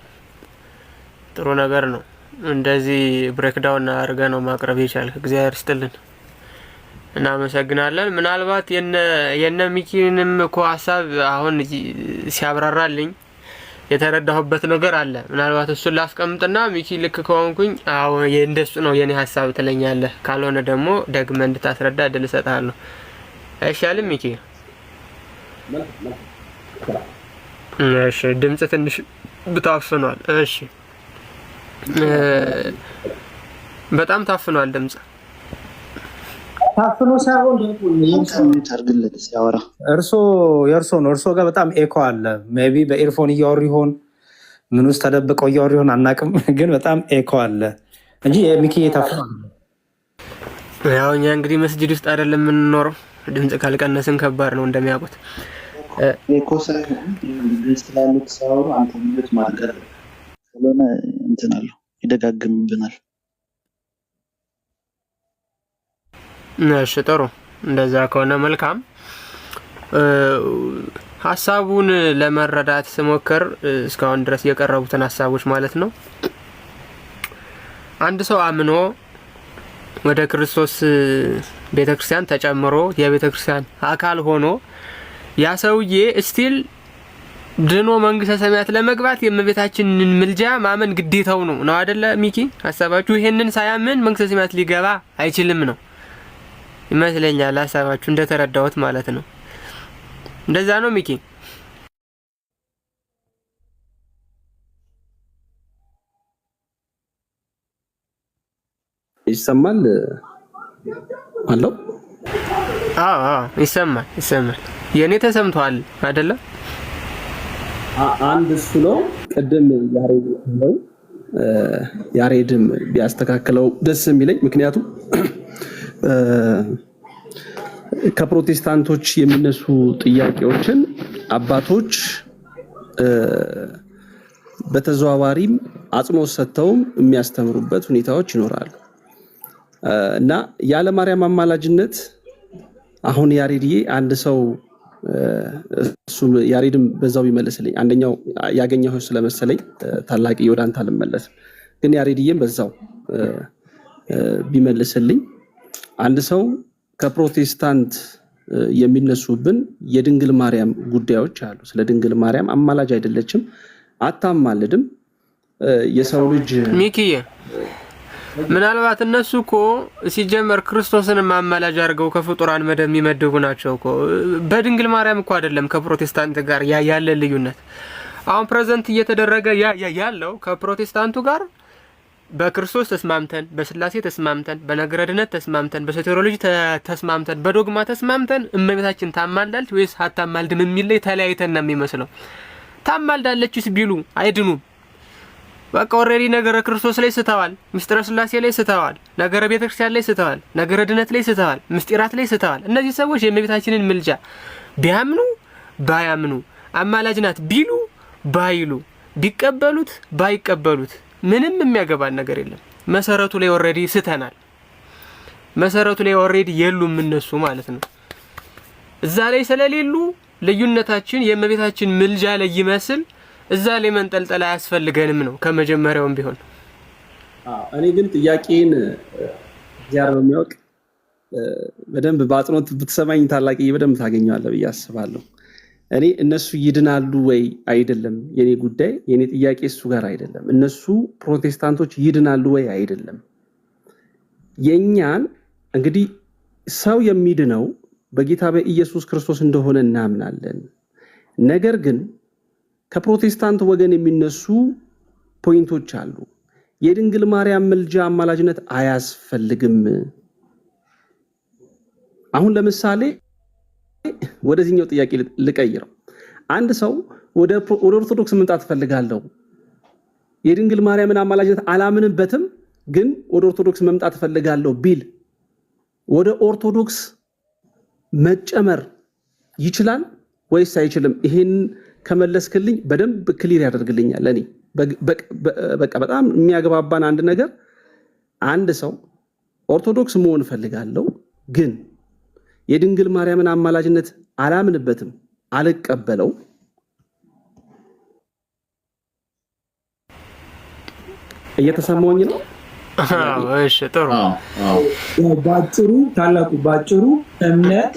ጥሩ ነገር ነው። እንደዚህ ብሬክዳውን አድርገ ነው ማቅረብ የቻልክ። እግዚአብሔር ይስጥልን፣ እናመሰግናለን። ምናልባት የነ ሚኪንም እኮ ሀሳብ አሁን ሲያብራራልኝ የተረዳሁበት ነገር አለ። ምናልባት እሱን ላስቀምጥና ሚኪ ልክ ከሆንኩኝ አሁን እንደሱ ነው የኔ ሀሳብ ትለኛለህ። ካልሆነ ደግሞ ደግመህ እንድታስረዳ እድል እሰጥሃለሁ። አይሻልም ሚኪ? እሺ፣ ድምጽ ትንሽ ብታፍኗል። እሺ፣ በጣም ታፍኗል ድምጽ። ታፍኖ ሳይሆን ታርግለት ሲያወራ የእርሶ ነው። እርሶ ጋር በጣም ኤኮ አለ። ሜይ ቢ በኤርፎን እያወሩ ይሆን ምን ውስጥ ተደብቀው እያወሩ ይሆን አናውቅም፣ ግን በጣም ኤኮ አለ እንጂ የሚኪ ታፍኖ ያው እኛ እንግዲህ መስጂድ ውስጥ አይደለም የምንኖረው። ድምጽ ካልቀነስን ከባድ ነው እንደሚያውቁት። ኤኮ ሳይሆን ስላሉት ሲያወሩ አንተ ምንት ማድረግ ስለሆነ እንትን አለው ይደጋግምብናል። እሺ ጥሩ፣ እንደዛ ከሆነ መልካም። ሀሳቡን ለመረዳት ስሞክር እስካሁን ድረስ የቀረቡትን ሀሳቦች ማለት ነው። አንድ ሰው አምኖ ወደ ክርስቶስ ቤተክርስቲያን ተጨምሮ የቤተክርስቲያን አካል ሆኖ ያ ሰውዬ ስቲል ድኖ መንግስተ ሰማያት ለመግባት የእመቤታችንን ምልጃ ማመን ግዴታው ነው አይደለ ሚኪ? ሀሳባችሁ ይሄንን ሳያምን መንግስተ ሰማያት ሊገባ አይችልም ነው ይመስለኛል። ሀሳባችሁ እንደተረዳሁት ማለት ነው። እንደዛ ነው ሚኪ? ይሰማል አለው? አዎ ይሰማል። የኔ ተሰምቷል አይደለ? አንድ እሱ ነው። ቅድም ያሬድም ቢያስተካክለው ደስ የሚለኝ ምክንያቱም ከፕሮቴስታንቶች የሚነሱ ጥያቄዎችን አባቶች በተዘዋዋሪም አጽንኦት ሰጥተውም የሚያስተምሩበት ሁኔታዎች ይኖራሉ እና ያለ ማርያም አማላጅነት አሁን ያሬድዬ አንድ ሰው እሱ ያሬድም በዛው ቢመልስልኝ አንደኛው ያገኘው ስለመሰለኝ ታላቅ ወደ አንተ አልመለስም፣ ግን ያሬድዬም በዛው ቢመልስልኝ አንድ ሰው ከፕሮቴስታንት የሚነሱብን የድንግል ማርያም ጉዳዮች አሉ። ስለ ድንግል ማርያም አማላጅ አይደለችም፣ አታማልድም። የሰው ልጅ ሚኪዬ ምናልባት እነሱ እኮ ሲጀመር ክርስቶስን አማላጅ አድርገው ከፍጡራን መደብ የሚመድቡ ናቸው እኮ። በድንግል ማርያም እኮ አይደለም ከፕሮቴስታንት ጋር ያለ ልዩነት። አሁን ፕሬዘንት እየተደረገ ያለው ከፕሮቴስታንቱ ጋር በክርስቶስ ተስማምተን፣ በስላሴ ተስማምተን፣ በነገረ ድነት ተስማምተን፣ በሶቴሮሎጂ ተስማምተን፣ በዶግማ ተስማምተን እመቤታችን ታማልዳለች ወይስ አታማልድም የሚል ላይ ተለያይተን ነው የሚመስለው። ታማልዳለችስ ቢሉ አይድኑም። በቃ ኦልሬዲ ነገረ ክርስቶስ ላይ ስተዋል፣ ምስጢረ ስላሴ ላይ ስተዋል፣ ነገረ ቤተክርስቲያን ላይ ስተዋል፣ ነገረ ድነት ላይ ስተዋል፣ ምስጢራት ላይ ስተዋል። እነዚህ ሰዎች የእመቤታችንን ምልጃ ቢያምኑ ባያምኑ፣ አማላጅ ናት ቢሉ ባይሉ፣ ቢቀበሉት ባይቀበሉት ምንም የሚያገባን ነገር የለም። መሰረቱ ላይ ኦልሬዲ ስተናል። መሰረቱ ላይ ኦልሬዲ የሉም እነሱ ማለት ነው። እዛ ላይ ስለሌሉ ልዩነታችን የእመቤታችን ምልጃ ላይ ይመስል እዛ ላይ መንጠልጠል አያስፈልገንም ነው ከመጀመሪያውም ቢሆን። እኔ ግን ጥያቄን ዚያር በሚያውቅ በደንብ በአጽንኦት ብትሰማኝ ታላቅዬ በደንብ ታገኘዋለህ ብዬ አስባለሁ። እኔ እነሱ ይድናሉ ወይ አይደለም የኔ ጉዳይ፣ የኔ ጥያቄ እሱ ጋር አይደለም። እነሱ ፕሮቴስታንቶች ይድናሉ ወይ አይደለም። የኛን እንግዲህ ሰው የሚድነው በጌታ በኢየሱስ ክርስቶስ እንደሆነ እናምናለን። ነገር ግን ከፕሮቴስታንት ወገን የሚነሱ ፖይንቶች አሉ። የድንግል ማርያም ምልጃ አማላጅነት አያስፈልግም። አሁን ለምሳሌ ወደዚህኛው ጥያቄ ልቀይረው። አንድ ሰው ወደ ኦርቶዶክስ መምጣት ፈልጋለሁ፣ የድንግል ማርያምን አማላጅነት አላምንበትም፣ ግን ወደ ኦርቶዶክስ መምጣት ፈልጋለሁ ቢል ወደ ኦርቶዶክስ መጨመር ይችላል ወይስ አይችልም? ይሄን ከመለስክልኝ በደንብ ክሊር ያደርግልኛል። ለኔ በቃ በጣም የሚያግባባን አንድ ነገር፣ አንድ ሰው ኦርቶዶክስ መሆን ፈልጋለሁ ግን የድንግል ማርያምን አማላጅነት አላምንበትም፣ አልቀበለው፣ እየተሰማኝ ነው? እሺ ጥሩ። ባጭሩ ታላቁ ባጭሩ እምነት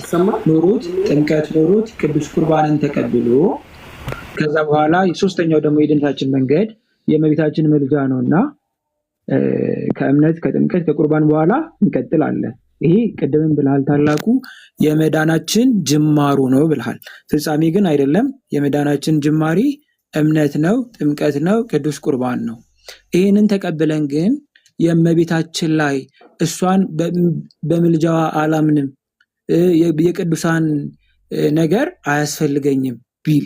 ኖሮት ጥምቀት ኖሮት ቅዱስ ቁርባንን ተቀብሎ ከዛ በኋላ የሶስተኛው ደግሞ የድነታችን መንገድ የእመቤታችን ምልጃ ነውና ከእምነት ከጥምቀት ከቁርባን በኋላ እንቀጥላለን። ይሄ ቅድምም ብልሃል ታላቁ የመዳናችን ጅማሩ ነው ብልሃል። ፍጻሜ ግን አይደለም። የመዳናችን ጅማሬ እምነት ነው፣ ጥምቀት ነው፣ ቅዱስ ቁርባን ነው። ይህንን ተቀብለን ግን የእመቤታችን ላይ እሷን በምልጃዋ አላምንም፣ የቅዱሳን ነገር አያስፈልገኝም ቢል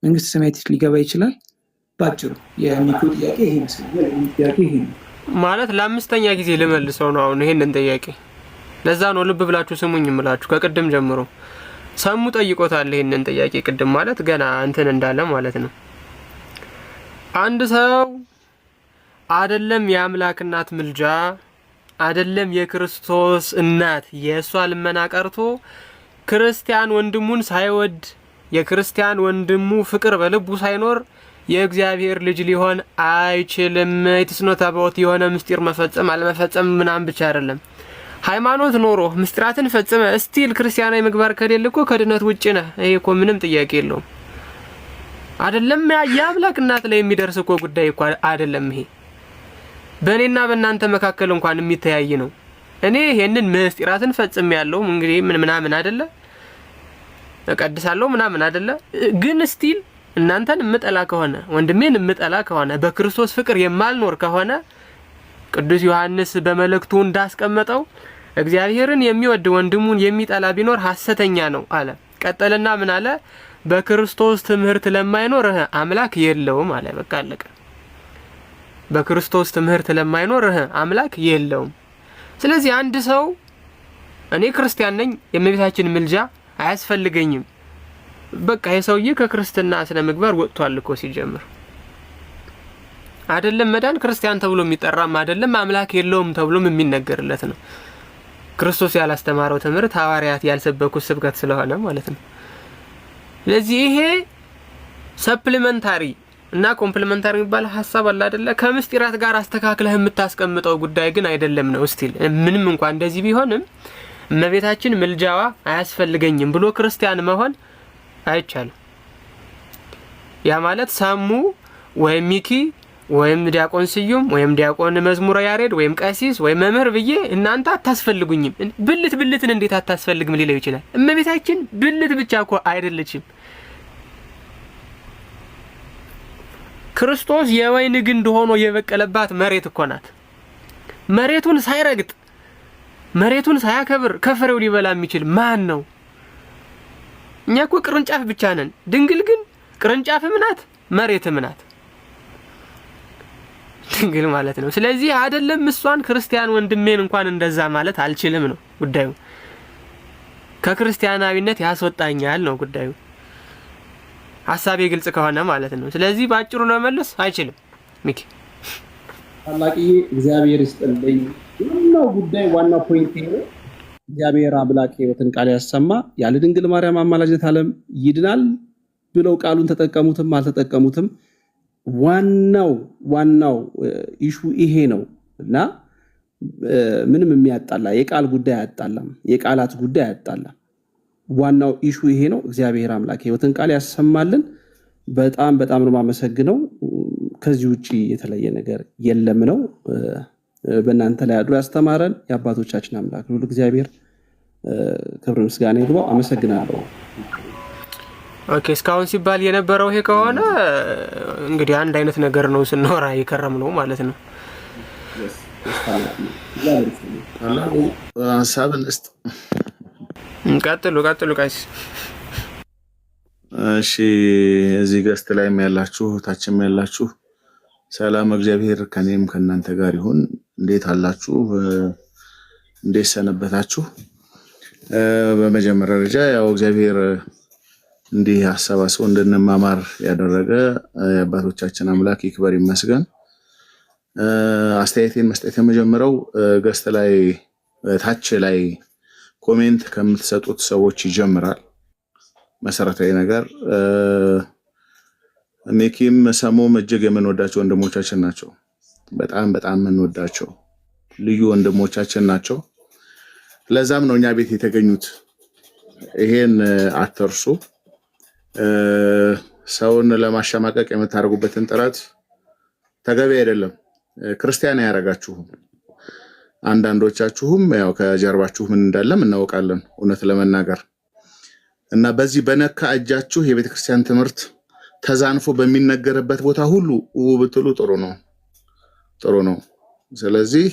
መንግስተ ሰማያት ሊገባ ይችላል? ባጭሩ የሚኩ ጥያቄ ይሄ ነው። ማለት ለአምስተኛ ጊዜ ልመልሰው ነው አሁን ይሄንን ጥያቄ። ለዛ ነው ልብ ብላችሁ ስሙኝ እምላችሁ። ከቅድም ጀምሮ ሰሙ ጠይቆታል ይሄንን ጥያቄ ቅድም ማለት ገና እንትን እንዳለ ማለት ነው። አንድ ሰው አይደለም የአምላክ እናት ምልጃ አይደለም የክርስቶስ እናት የእሷ ልመና ቀርቶ ክርስቲያን ወንድሙን ሳይወድ የክርስቲያን ወንድሙ ፍቅር በልቡ ሳይኖር የእግዚአብሔር ልጅ ሊሆን አይችልም። ኢትስኖት አባውት የሆነ ምስጢር መፈጸም አለመፈጸም ምናምን ብቻ አይደለም። ሃይማኖት ኖሮ ምስጢራትን ፈጽመ ስቲል ክርስቲያናዊ ምግባር ከሌለ እኮ ከድነት ውጪ ነህ። ይሄ እኮ ምንም ጥያቄ የለውም። አይደለም የአምላክ እናት ላይ የሚደርስ እኮ ጉዳይ እኮ አይደለም። ይሄ በእኔና በእናንተ መካከል እንኳን የሚተያይ ነው። እኔ ይሄንን ምስጢራትን ፈጽም ያለው እንግዲህ ምናምን አይደለ እቀድሳለሁ ምናምን አይደለ፣ ግን ስቲል እናንተን እምጠላ ከሆነ ወንድሜን እምጠላ ከሆነ በክርስቶስ ፍቅር የማልኖር ከሆነ ቅዱስ ዮሐንስ በመልእክቱ እንዳስቀመጠው እግዚአብሔርን የሚወድ ወንድሙን የሚጠላ ቢኖር ሐሰተኛ ነው አለ። ቀጠልና ምን አለ? በክርስቶስ ትምህርት ለማይኖር አምላክ የለውም አለ። በቃ አለቀ። በክርስቶስ ትምህርት ለማይኖር አምላክ የለውም። ስለዚህ አንድ ሰው እኔ ክርስቲያን ነኝ የእመቤታችን ምልጃ አያስፈልገኝም፣ በቃ የሰውዬ ከክርስትና ስነ ምግባር ወጥቷል እኮ ሲጀምር። አይደለም መዳን ክርስቲያን ተብሎ የሚጠራም አይደለም አምላክ የለውም ተብሎም የሚነገርለት ነው። ክርስቶስ ያላስተማረው ትምህርት ሐዋርያት ያልሰበኩት ስብከት ስለሆነ ማለት ነው። ስለዚህ ይሄ ሰፕሊመንታሪ እና ኮምፕሊመንታሪ የሚባል ሐሳብ አለ አይደለ? ከምስጢራት ጋር አስተካክለህ የምታስቀምጠው ጉዳይ ግን አይደለም ነው። ስቲል ምንም እንኳን እንደዚህ ቢሆንም እመቤታችን ምልጃዋ አያስፈልገኝም ብሎ ክርስቲያን መሆን አይቻልም። ያ ማለት ሰሙ ወይም ሚኪ ወይም ዲያቆን ስዩም ወይም ዲያቆን መዝሙረ ያሬድ ወይም ቀሲስ ወይም መምህር ብዬ እናንተ አታስፈልጉኝም። ብልትን እንዴት አታስፈልግም ሊለው ይችላል። እመቤታችን ብልት ብቻ እኮ አይደለችም። ክርስቶስ የወይን ግንድ ሆኖ የበቀለባት መሬት እኮ ናት። መሬቱን ሳይረግጥ መሬቱን ሳያከብር ከፍሬው ሊበላ የሚችል ማን ነው? እኛ እኮ ቅርንጫፍ ብቻ ነን። ድንግል ግን ቅርንጫፍም ናት መሬትም ናት ድንግል ማለት ነው። ስለዚህ አይደለም እሷን ክርስቲያን ወንድሜን እንኳን እንደዛ ማለት አልችልም ነው ጉዳዩ። ከክርስቲያናዊነት ያስወጣኛል ነው ጉዳዩ። ሐሳቤ ግልጽ ከሆነ ማለት ነው። ስለዚህ ባጭሩ ነው መለስ አይችልም። ሚኪ ታላቅዬ እግዚአብሔር ይስጥልኝ። ዋናው ጉዳይ ዋናው ፖይንት ነው። እግዚአብሔር አምላክ ሕይወትን ቃል ያሰማ ያለ ድንግል ማርያም አማላጅነት ዓለም ይድናል ብለው ቃሉን ተጠቀሙትም አልተጠቀሙትም ዋናው ኢሹ ይሄ ነው እና ምንም የሚያጣላ የቃል ጉዳይ አያጣላም፣ የቃላት ጉዳይ አያጣላም። ዋናው ኢሹ ይሄ ነው። እግዚአብሔር አምላክ ሕይወትን ቃል ያሰማልን። በጣም ነው የማመሰግነው። ከዚህ ውጪ የተለየ ነገር የለም ነው። በእናንተ ላይ አድሮ ያስተማረን የአባቶቻችን አምላክ ነው እግዚአብሔር ክብር ምስጋና ይግባው። አመሰግናለሁ። ኦኬ፣ እስካሁን ሲባል የነበረው ይሄ ከሆነ እንግዲህ አንድ አይነት ነገር ነው ስንወራ የከረም ነው ማለት ነው። ሀሳብን እስጥ። ቀጥሉ ቀሲስ። እሺ እዚህ ገስት ላይም ያላችሁ ታችም ያላችሁ ሰላም እግዚአብሔር ከኔም ከእናንተ ጋር ይሁን። እንዴት አላችሁ? እንዴት ሰነበታችሁ? በመጀመሪያ ደረጃ ያው እግዚአብሔር እንዲህ አሰባስቦ እንድንማማር ያደረገ የአባቶቻችን አምላክ ይክበር ይመስገን። አስተያየቴን መስጠት የመጀመሪያው ገስት ላይ ታች ላይ ኮሜንት ከምትሰጡት ሰዎች ይጀምራል። መሰረታዊ ነገር ሜኪም ሰሞም እጅግ የምንወዳቸው ወንድሞቻችን ናቸው። በጣም በጣም የምንወዳቸው ልዩ ወንድሞቻችን ናቸው። ለዛም ነው እኛ ቤት የተገኙት። ይሄን አትርሱ። ሰውን ለማሸማቀቅ የምታደርጉበትን ጥረት ተገቢ አይደለም። ክርስቲያን ያረጋችሁም አንዳንዶቻችሁም ያው ከጀርባችሁ ምን እንዳለም እናውቃለን እውነት ለመናገር እና በዚህ በነካ እጃችሁ የቤተ ክርስቲያን ትምህርት ተዛንፎ በሚነገርበት ቦታ ሁሉ ብትሉ ጥሩ ነው። ስለዚህ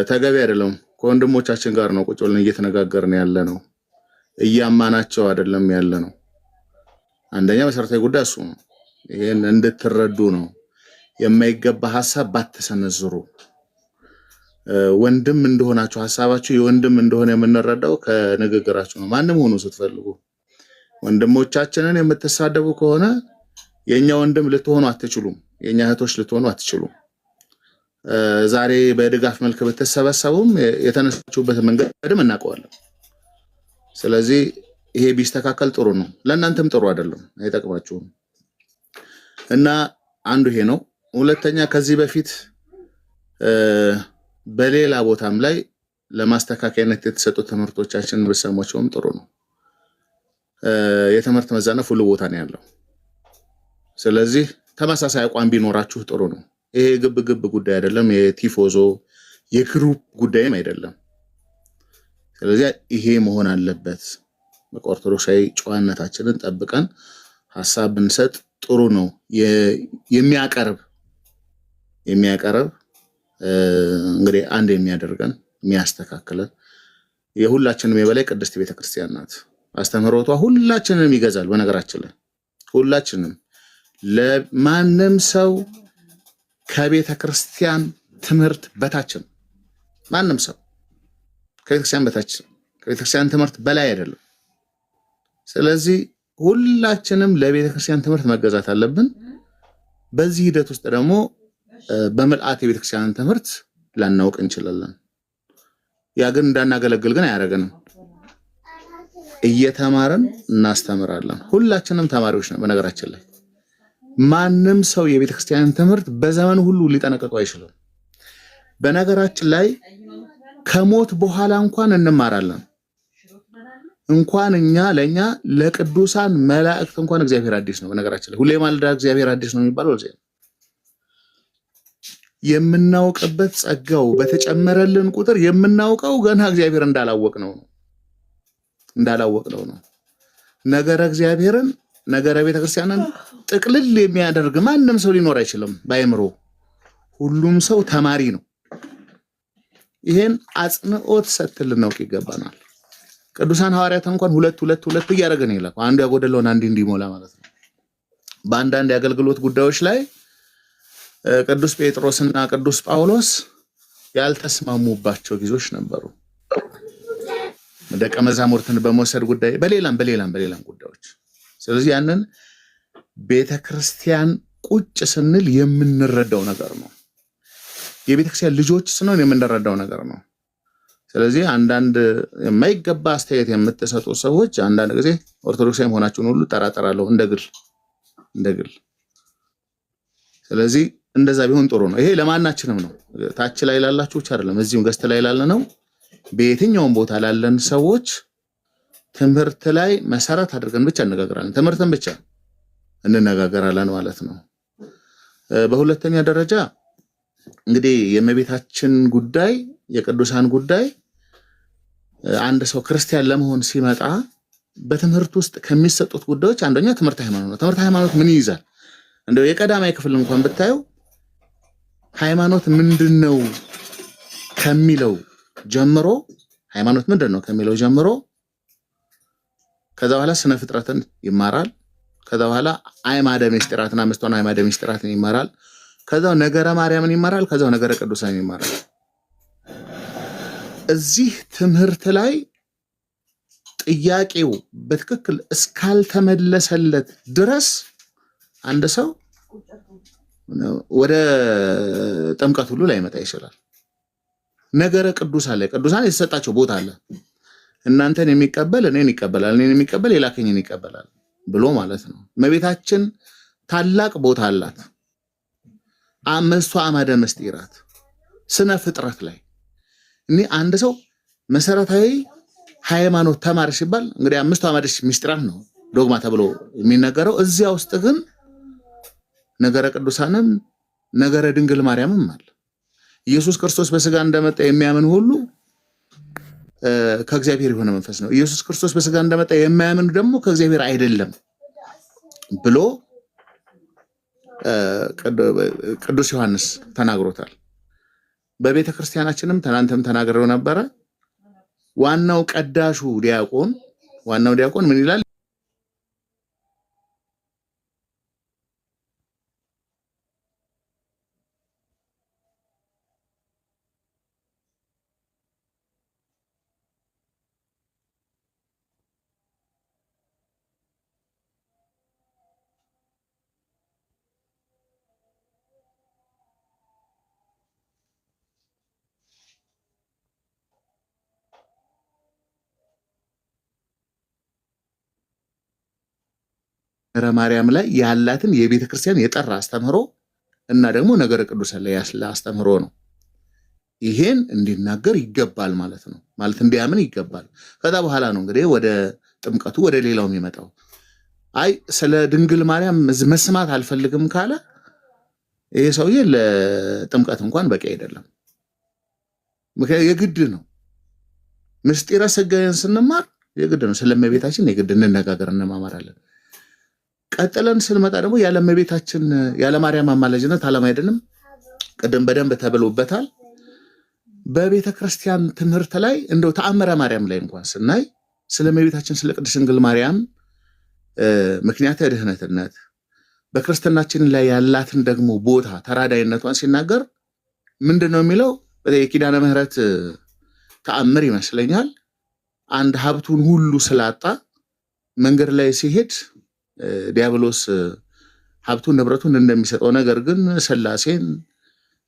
ተገቢ አይደለም። ከወንድሞቻችን ጋር ነው ቁጭ ብለን እየተነጋገርን ያለ ነው። እያማናቸው አይደለም ያለ ነው። አንደኛ መሰረታዊ ጉዳይ እሱ ነው። ይሄን እንድትረዱ ነው። የማይገባ ሐሳብ ባትሰነዝሩ። ወንድም እንደሆናችሁ ሐሳባችሁ የወንድም እንደሆነ የምንረዳው ከንግግራችሁ ነው። ማንም ሆኖ ስትፈልጉ ወንድሞቻችንን የምትሳደቡ ከሆነ የኛ ወንድም ልትሆኑ አትችሉም። የኛ እህቶች ልትሆኑ አትችሉም። ዛሬ በድጋፍ መልክ ብትሰበሰቡም የተነሳችሁበት መንገድም እናውቀዋለን። ስለዚህ ይሄ ቢስተካከል ጥሩ ነው። ለእናንተም ጥሩ አይደለም፣ አይጠቅማችሁም። እና አንዱ ይሄ ነው። ሁለተኛ ከዚህ በፊት በሌላ ቦታም ላይ ለማስተካከያነት የተሰጡ ትምህርቶቻችን ብትሰሟቸውም ጥሩ ነው። የትምህርት መዛነፍ ሁሉ ቦታ ነው ያለው። ስለዚህ ተመሳሳይ አቋም ቢኖራችሁ ጥሩ ነው። ይሄ ግብ ጉዳይ አይደለም። የቲፎዞ የግሩፕ ጉዳይም አይደለም። ስለዚህ ይሄ መሆን አለበት። በኦርቶዶክሳዊ ጨዋነታችንን ጠብቀን ሐሳብ ብንሰጥ ጥሩ ነው። የሚያቀርብ እንግዲህ አንድ የሚያደርገን የሚያስተካክለን የሁላችንም የበላይ ቅድስት ቤተክርስቲያን ናት። አስተምህሮቷ ሁላችንንም ይገዛል። በነገራችን ላይ ሁላችንም ለማንም ሰው ከቤተክርስቲያን ትምህርት በታችን ማንም ሰው ከቤተክርስቲያን በታችን ከቤተክርስቲያን ትምህርት በላይ አይደለም። ስለዚህ ሁላችንም ለቤተክርስቲያን ትምህርት መገዛት አለብን። በዚህ ሂደት ውስጥ ደግሞ በመልአት የቤተክርስቲያን ትምህርት ላናውቅ እንችላለን። ያ ግን እንዳናገለግል ግን አያደርገንም። እየተማረን እናስተምራለን። ሁላችንም ተማሪዎች ነን። በነገራችን ላይ ማንም ሰው የቤተክርስቲያን ትምህርት በዘመን ሁሉ ሊጠነቀቀው አይችልም። በነገራችን ላይ ከሞት በኋላ እንኳን እንማራለን። እንኳን ለኛ ለቅዱሳን መላእክት እንኳን እግዚአብሔር አዲስ ነው። በነገራችን ላይ ሁሌ ማለዳ እግዚአብሔር አዲስ ነው የሚባለው ለዚህ ነው። የምናውቅበት ጸጋው በተጨመረልን ቁጥር የምናውቀው ገና እግዚአብሔር እንዳላወቅነው ነው። ነገረ እግዚአብሔርን ነገረ ቤተክርስቲያንን ጥቅልል የሚያደርግ ማንም ሰው ሊኖር አይችልም። ባይምሮ ሁሉም ሰው ተማሪ ነው። ይሄን አጽንኦት ሰጥተን ልናውቅ ይገባናል። ቅዱሳን ሐዋርያት እንኳን ሁለት እያደረገን ይላል። አንዱ ያጎደለውን አንዱ እንዲሞላ ማለት ነው። በአንዳንድ የአገልግሎት ጉዳዮች ላይ ቅዱስ ጴጥሮስና ቅዱስ ጳውሎስ ያልተስማሙባቸው ጊዜዎች ነበሩ። ደቀ መዛሙርትን በመውሰድ ጉዳይ፣ በሌላም ጉዳዮች። ስለዚህ ያንን ቤተክርስቲያን ቁጭ ስንል የምንረዳው ነገር ነው። የቤተክርስቲያን ልጆች ስንሆን የምንረዳው ነገር ነው። ስለዚህ አንዳንድ የማይገባ አስተያየት የምትሰጡ ሰዎች አንዳንድ ጊዜ ኦርቶዶክሳዊ መሆናችሁን ሁሉ ጠራጠራለሁ እንደ ግል። ስለዚህ እንደዛ ቢሆን ጥሩ ነው። ይሄ ለማናችንም ነው። ታች ላይ ላላችሁ ብቻ አይደለም፣ እዚህም ገስት ላይ ላለነው በየትኛውም ቦታ ላለን ሰዎች ትምህርት ላይ መሰረት አድርገን ብቻ እንነጋገራለን። ትምህርትን ብቻ እንነጋገራለን ማለት ነው። በሁለተኛ ደረጃ እንግዲህ የእመቤታችን ጉዳይ የቅዱሳን ጉዳይ አንድ ሰው ክርስቲያን ለመሆን ሲመጣ በትምህርት ውስጥ ከሚሰጡት ጉዳዮች አንደኛ ትምህርት ሃይማኖት ነው። ትምህርት ሃይማኖት ምን ይይዛል? እንደው የቀዳማይ ክፍል እንኳን ብታዩ ሃይማኖት ምንድነው ከሚለው ጀምሮ ሃይማኖት ምንድነው ከሚለው ጀምሮ ከዛ በኋላ ስነ ፍጥረትን ይማራል። ከዛ በኋላ አዕማደ ምስጢራትና አምስቱን አዕማደ ምስጢራትን ይማራል። ከዛው ነገረ ማርያምን ይማራል። ከዛው ነገረ ቅዱሳን ይማራል። እዚህ ትምህርት ላይ ጥያቄው በትክክል እስካልተመለሰለት ድረስ አንድ ሰው ወደ ጥምቀት ሁሉ ላይመጣ ይችላል። ነገረ ቅዱሳን ላይ ቅዱሳን የተሰጣቸው ቦታ አለ። እናንተን የሚቀበል እኔን ይቀበላል፣ እኔን የሚቀበል የላከኝን ይቀበላል ብሎ ማለት ነው። እመቤታችን ታላቅ ቦታ አላት። አምስቱ አዕማደ ምስጢራት ስነ ፍጥረት ላይ እኔ አንድ ሰው መሰረታዊ ሃይማኖት ተማር ሲባል እንግዲህ አምስቱ አዕማደ ምስጢራት ነው ዶግማ ተብሎ የሚነገረው። እዚያ ውስጥ ግን ነገረ ቅዱሳንም ነገረ ድንግል ማርያምም አለ። ኢየሱስ ክርስቶስ በስጋ እንደመጣ የሚያምን ሁሉ ከእግዚአብሔር የሆነ መንፈስ ነው። ኢየሱስ ክርስቶስ በስጋ እንደመጣ የማያምን ደግሞ ከእግዚአብሔር አይደለም ብሎ ቅዱስ ዮሐንስ ተናግሮታል። በቤተ ክርስቲያናችንም ትናንትም ተናግረው ነበረ። ዋናው ዲያቆን ምን ይላል? ነገረ ማርያም ላይ ያላትን የቤተ ክርስቲያን የጠራ አስተምህሮ እና ደግሞ ነገረ ቅዱሳን ላይ ያለ አስተምህሮ ነው። ይሄን እንዲናገር ይገባል ማለት ነው። ማለት እንዲያምን ይገባል። ከዛ በኋላ ነው እንግዲህ ወደ ጥምቀቱ ወደ ሌላው የሚመጣው። አይ ስለ ድንግል ማርያም መስማት አልፈልግም ካለ ይሄ ሰውዬ ለጥምቀት እንኳን በቂ አይደለም። ምክንያቱም የግድ ነው። ምስጢረ ሥጋዌን ስንማር የግድ ነው። ስለእመቤታችን የግድ እንነጋገር እንማማራለን። ቀጥለን ስንመጣ ደግሞ ያለ እመቤታችን ያለ ማርያም አማላጅነት ዓለም አይደለም። ቅድም በደንብ ተብሎበታል። በቤተ ክርስቲያን ትምህርት ላይ እንደው ተአምረ ማርያም ላይ እንኳን ስናይ ስለ እመቤታችን ስለ ቅድስት ድንግል ማርያም ምክንያተ ድህነትነት በክርስትናችን ላይ ያላትን ደግሞ ቦታ ተራዳይነቷን ሲናገር ምንድነው የሚለው? የኪዳነ ምሕረት ተአምር ይመስለኛል። አንድ ሀብቱን ሁሉ ስላጣ መንገድ ላይ ሲሄድ ዲያብሎስ ሀብቱን ንብረቱን እንደሚሰጠው ነገር ግን ሥላሴን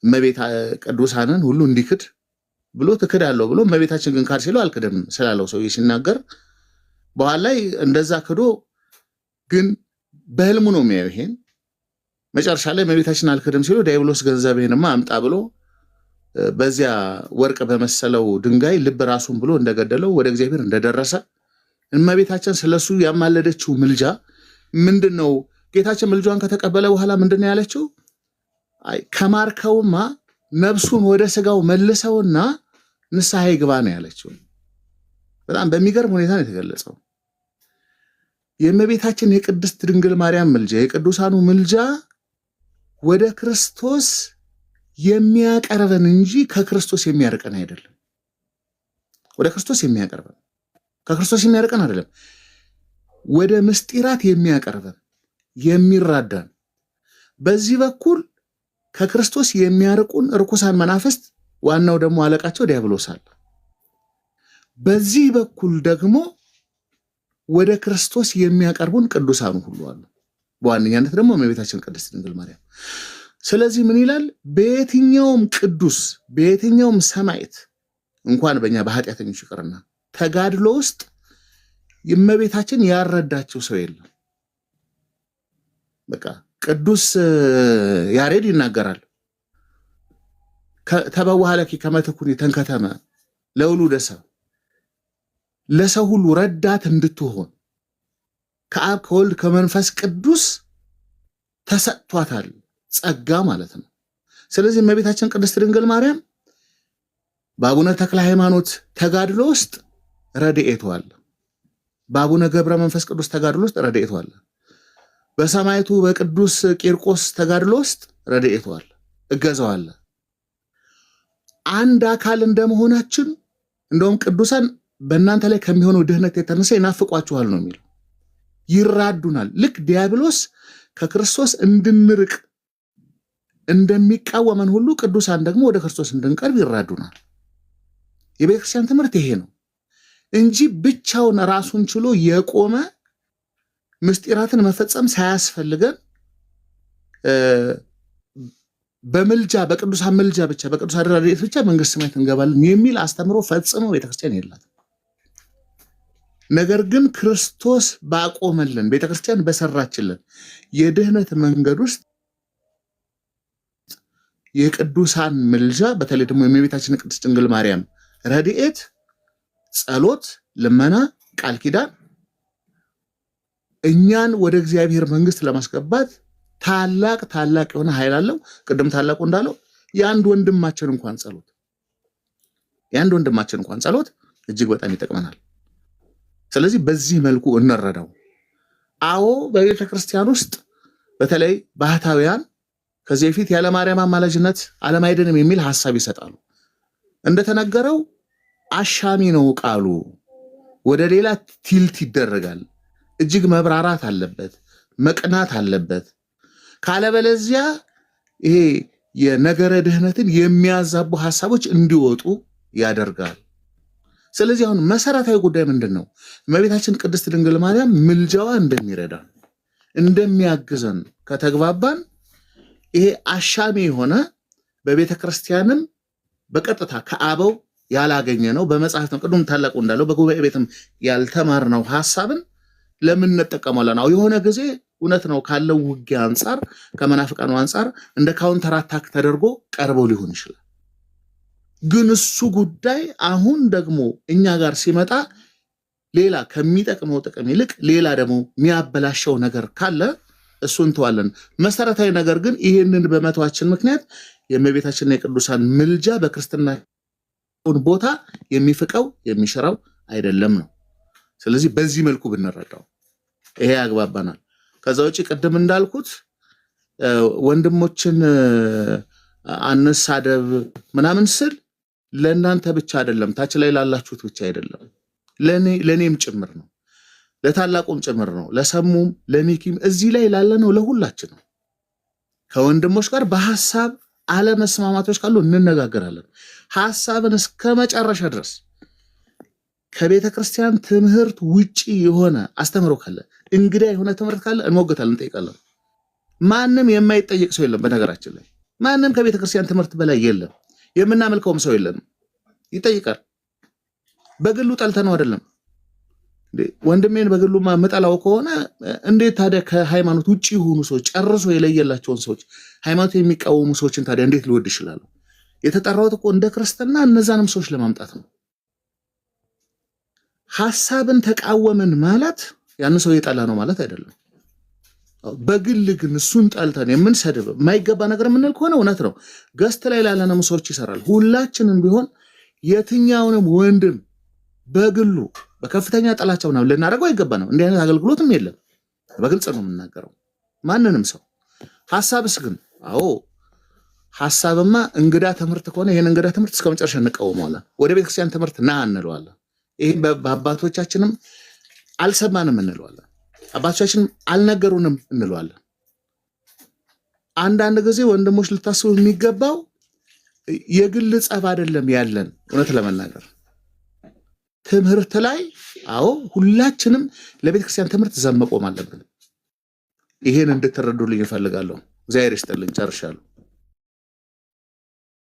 እመቤታ ቅዱሳንን ሁሉ እንዲክድ ብሎ ትክዳለሁ ብሎ እመቤታችን ግን ካድ ሲለው አልክድም ስላለው ሰውዬ ሲናገር በኋላ ላይ እንደዛ ክዶ ግን በህልሙ ነው የሚያየው። ይሄን መጨረሻ ላይ እመቤታችን አልክድም ሲለው ዲያብሎስ ገንዘብህንማ አምጣ ብሎ በዚያ ወርቅ በመሰለው ድንጋይ ልብ ራሱን ብሎ እንደገደለው ወደ እግዚአብሔር እንደደረሰ እመቤታችን ስለሱ ያማለደችው ምልጃ ምንድነው? ጌታችን ምልጃዋን ከተቀበለ በኋላ ምንድነው ያለችው? አይ ከማርከውማ ነፍሱን ወደ ስጋው መልሰውና ንስሐ ይግባ ነው ያለችው። በጣም በሚገርም ሁኔታ ነው የተገለጸው። የእመቤታችን የቅድስት ድንግል ማርያም ምልጃ የቅዱሳኑ ምልጃ ወደ ክርስቶስ የሚያቀርበን እንጂ ከክርስቶስ የሚያርቀን አይደለም። ወደ ክርስቶስ የሚያቀርበን ከክርስቶስ የሚያርቀን አይደለም። ወደ ምስጢራት የሚያቀርበን የሚራዳን። በዚህ በኩል ከክርስቶስ የሚያርቁን ርኩሳን መናፍስት ዋናው ደግሞ አለቃቸው ዲያብሎስ አለ። በዚህ በኩል ደግሞ ወደ ክርስቶስ የሚያቀርቡን ቅዱሳኑ ሁሉ አሉ። በዋነኛነት ደግሞ እመቤታችን ቅድስት ድንግል ማርያም። ስለዚህ ምን ይላል? በየትኛውም ቅዱስ በየትኛውም ሰማዕት እንኳን በእኛ በኃጢአተኞች ይቅርና ተጋድሎ ውስጥ እመቤታችን ያረዳቸው ሰው የለም። በቃ ቅዱስ ያሬድ ይናገራል። ተበዋህ ለኪ ከመ ትኩኒ ተንከተመ ለውሉደ ሰብእ፣ ለሰው ሁሉ ረዳት እንድትሆን ከአብ ከወልድ ከመንፈስ ቅዱስ ተሰጥቷታል ጸጋ ማለት ነው። ስለዚህ እመቤታችን ቅድስት ድንግል ማርያም በአቡነ ተክለ ሃይማኖት ተጋድሎ ውስጥ ረድኤቷ አለ። በአቡነ ገብረ መንፈስ ቅዱስ ተጋድሎ ውስጥ ረድኤቷ አለ። በሰማዕቱ በቅዱስ ቂርቆስ ተጋድሎ ውስጥ ረድኤቷ አለ፣ እገዛው አለ። አንድ አካል እንደመሆናችን እንደውም ቅዱሳን በእናንተ ላይ ከሚሆነው ድህነት የተነሳ ይናፍቋችኋል ነው የሚለው። ይራዱናል። ልክ ዲያብሎስ ከክርስቶስ እንድንርቅ እንደሚቃወመን ሁሉ ቅዱሳን ደግሞ ወደ ክርስቶስ እንድንቀርብ ይራዱናል። የቤተክርስቲያን ትምህርት ይሄ ነው እንጂ ብቻውን ራሱን ችሎ የቆመ ምስጢራትን መፈጸም ሳያስፈልገን በምልጃ በቅዱሳን ምልጃ ብቻ በቅዱሳን ረድኤት ብቻ መንግስተ ሰማያት እንገባለን የሚል አስተምሮ ፈጽሞ ቤተክርስቲያን የላትም። ነገር ግን ክርስቶስ ባቆመልን ቤተክርስቲያን በሰራችልን የድህነት መንገድ ውስጥ የቅዱሳን ምልጃ በተለይ ደግሞ የእመቤታችን ቅድስት ድንግል ማርያም ረድኤት፣ ጸሎት፣ ልመና፣ ቃል ኪዳን እኛን ወደ እግዚአብሔር መንግስት ለማስገባት ታላቅ የሆነ ኃይል አለው። ቅድም ታላቁ እንዳለው የአንድ ወንድማችን እንኳን ጸሎት እጅግ በጣም ይጠቅመናል። ስለዚህ በዚህ መልኩ እንረዳው። አዎ በቤተ ክርስቲያን ውስጥ በተለይ ባህታውያን ከዚህ በፊት ያለ ማርያም አማላጅነት ዓለም አይድንም የሚል ሐሳብ ይሰጣሉ። እንደተነገረው አሻሚ ነው ቃሉ፣ ወደ ሌላ ቲልት ይደረጋል። እጅግ መብራራት አለበት፣ መቅናት አለበት። ካለበለዚያ ይሄ የነገረ ድህነትን የሚያዛቡ ሐሳቦች እንዲወጡ ያደርጋል። ስለዚህ አሁን መሰረታዊ ጉዳይ ምንድን ነው? እመቤታችን ቅድስት ድንግል ማርያም ምልጃዋ እንደሚረዳን እንደሚያግዘን ከተግባባን ይሄ አሻሚ የሆነ በቤተ ክርስቲያንም በቀጥታ ከአበው ያላገኘ ነው፣ በመጽሐፍ ነው ቅዱም ታላቁ እንዳለው በጉባኤ ቤትም ያልተማርነው ሐሳብን ለምን እንጠቀማለን? የሆነ ጊዜ እውነት ነው ካለው ውጊያ አንጻር ከመናፍቃኑ አንጻር እንደ ካውንተር አታክ ተደርጎ ቀርበው ሊሆን ይችላል። ግን እሱ ጉዳይ አሁን ደግሞ እኛ ጋር ሲመጣ ሌላ ከሚጠቅመው ጥቅም ይልቅ ሌላ ደግሞ የሚያበላሸው ነገር ካለ እሱን ተዋለን። መሰረታዊ ነገር ግን ይህንን በመተዋችን ምክንያት የእመቤታችንና የቅዱሳን ምልጃ በክርስትና ቦታ የሚፍቀው የሚሽራው አይደለም ነው። ስለዚህ በዚህ መልኩ ብንረዳው ይሄ ያግባባናል። ከዛ ውጪ ቅድም እንዳልኩት ወንድሞችን አንሳደብ ምናምን ስል ለእናንተ ብቻ አይደለም፣ ታች ላይ ላላችሁት ብቻ አይደለም፣ ለኔም ጭምር ነው፣ ለታላቁም ጭምር ነው፣ ለሰሙም ለሚኪም እዚህ ላይ ላለነው ለሁላችን ነው። ከወንድሞች ጋር በሐሳብ አለመስማማቶች ካሉ እንነጋገራለን። ሐሳብን እስከ መጨረሻ ድረስ ከቤተ ክርስቲያን ትምህርት ውጪ የሆነ አስተምሮ ካለ እንግዳ የሆነ ትምህርት ካለ እንሞገታለን፣ እንጠይቃለን። ማንም የማይጠይቅ ሰው የለም። በነገራችን ላይ ማንም ከቤተ ክርስቲያን ትምህርት በላይ የለም። የምናመልከውም ሰው የለንም። ይጠይቃል። በግሉ ጠልተነው አይደለም። ወንድሜን በግሉ መጠላው ከሆነ እንዴት ታዲያ ከሃይማኖት ውጪ የሆኑ ሰዎች ጨርሶ የለየላቸውን ሰዎች ሃይማኖት የሚቃወሙ ሰዎችን ታዲያ እንዴት ልወድ ይችላል? የተጠራሁት እኮ እንደ ክርስትና እነዛንም ሰዎች ለማምጣት ነው። ሐሳብን ተቃወምን ማለት ያን ሰው የጠላ ነው ማለት አይደለም። በግል ግን እሱን ጠልተን የምንሰድብ የማይገባ ነገር የምንል ከሆነ እውነት ነው ገስት ላይ ላለንም ሰዎች ይሰራል። ሁላችንም ቢሆን የትኛውንም ወንድም በግሉ በከፍተኛ ጥላቻ ምናምን ልናደርገው አይገባንም። እንዲህ አይነት አገልግሎትም የለም። በግልጽ ነው የምናገረው ማንንም ሰው። ሐሳብስ ግን ሐሳብማ እንግዳ ትምህርት ከሆነ ይሄን እንግዳ ትምህርት እስከ መጨረሻ እንቃወመዋለን። ወደ ቤተክርስቲያን ትምህርት ና እንለዋለን። ይሄ በአባቶቻችንም አልሰማንም እንለዋለን። አባቶቻችንም አልነገሩንም እንለዋለን። አንዳንድ ጊዜ ወንድሞች ልታስቡ የሚገባው የግል ጸብ አይደለም ያለን። እውነት ለመናገር ትምህርት ላይ ሁላችንም ለቤተክርስቲያን ትምህርት ዘመቆም አለብን። ይሄን እንድትረዱልኝ እፈልጋለሁ። እግዚአብሔር ይስጥልኝ። ጨርሻለሁ።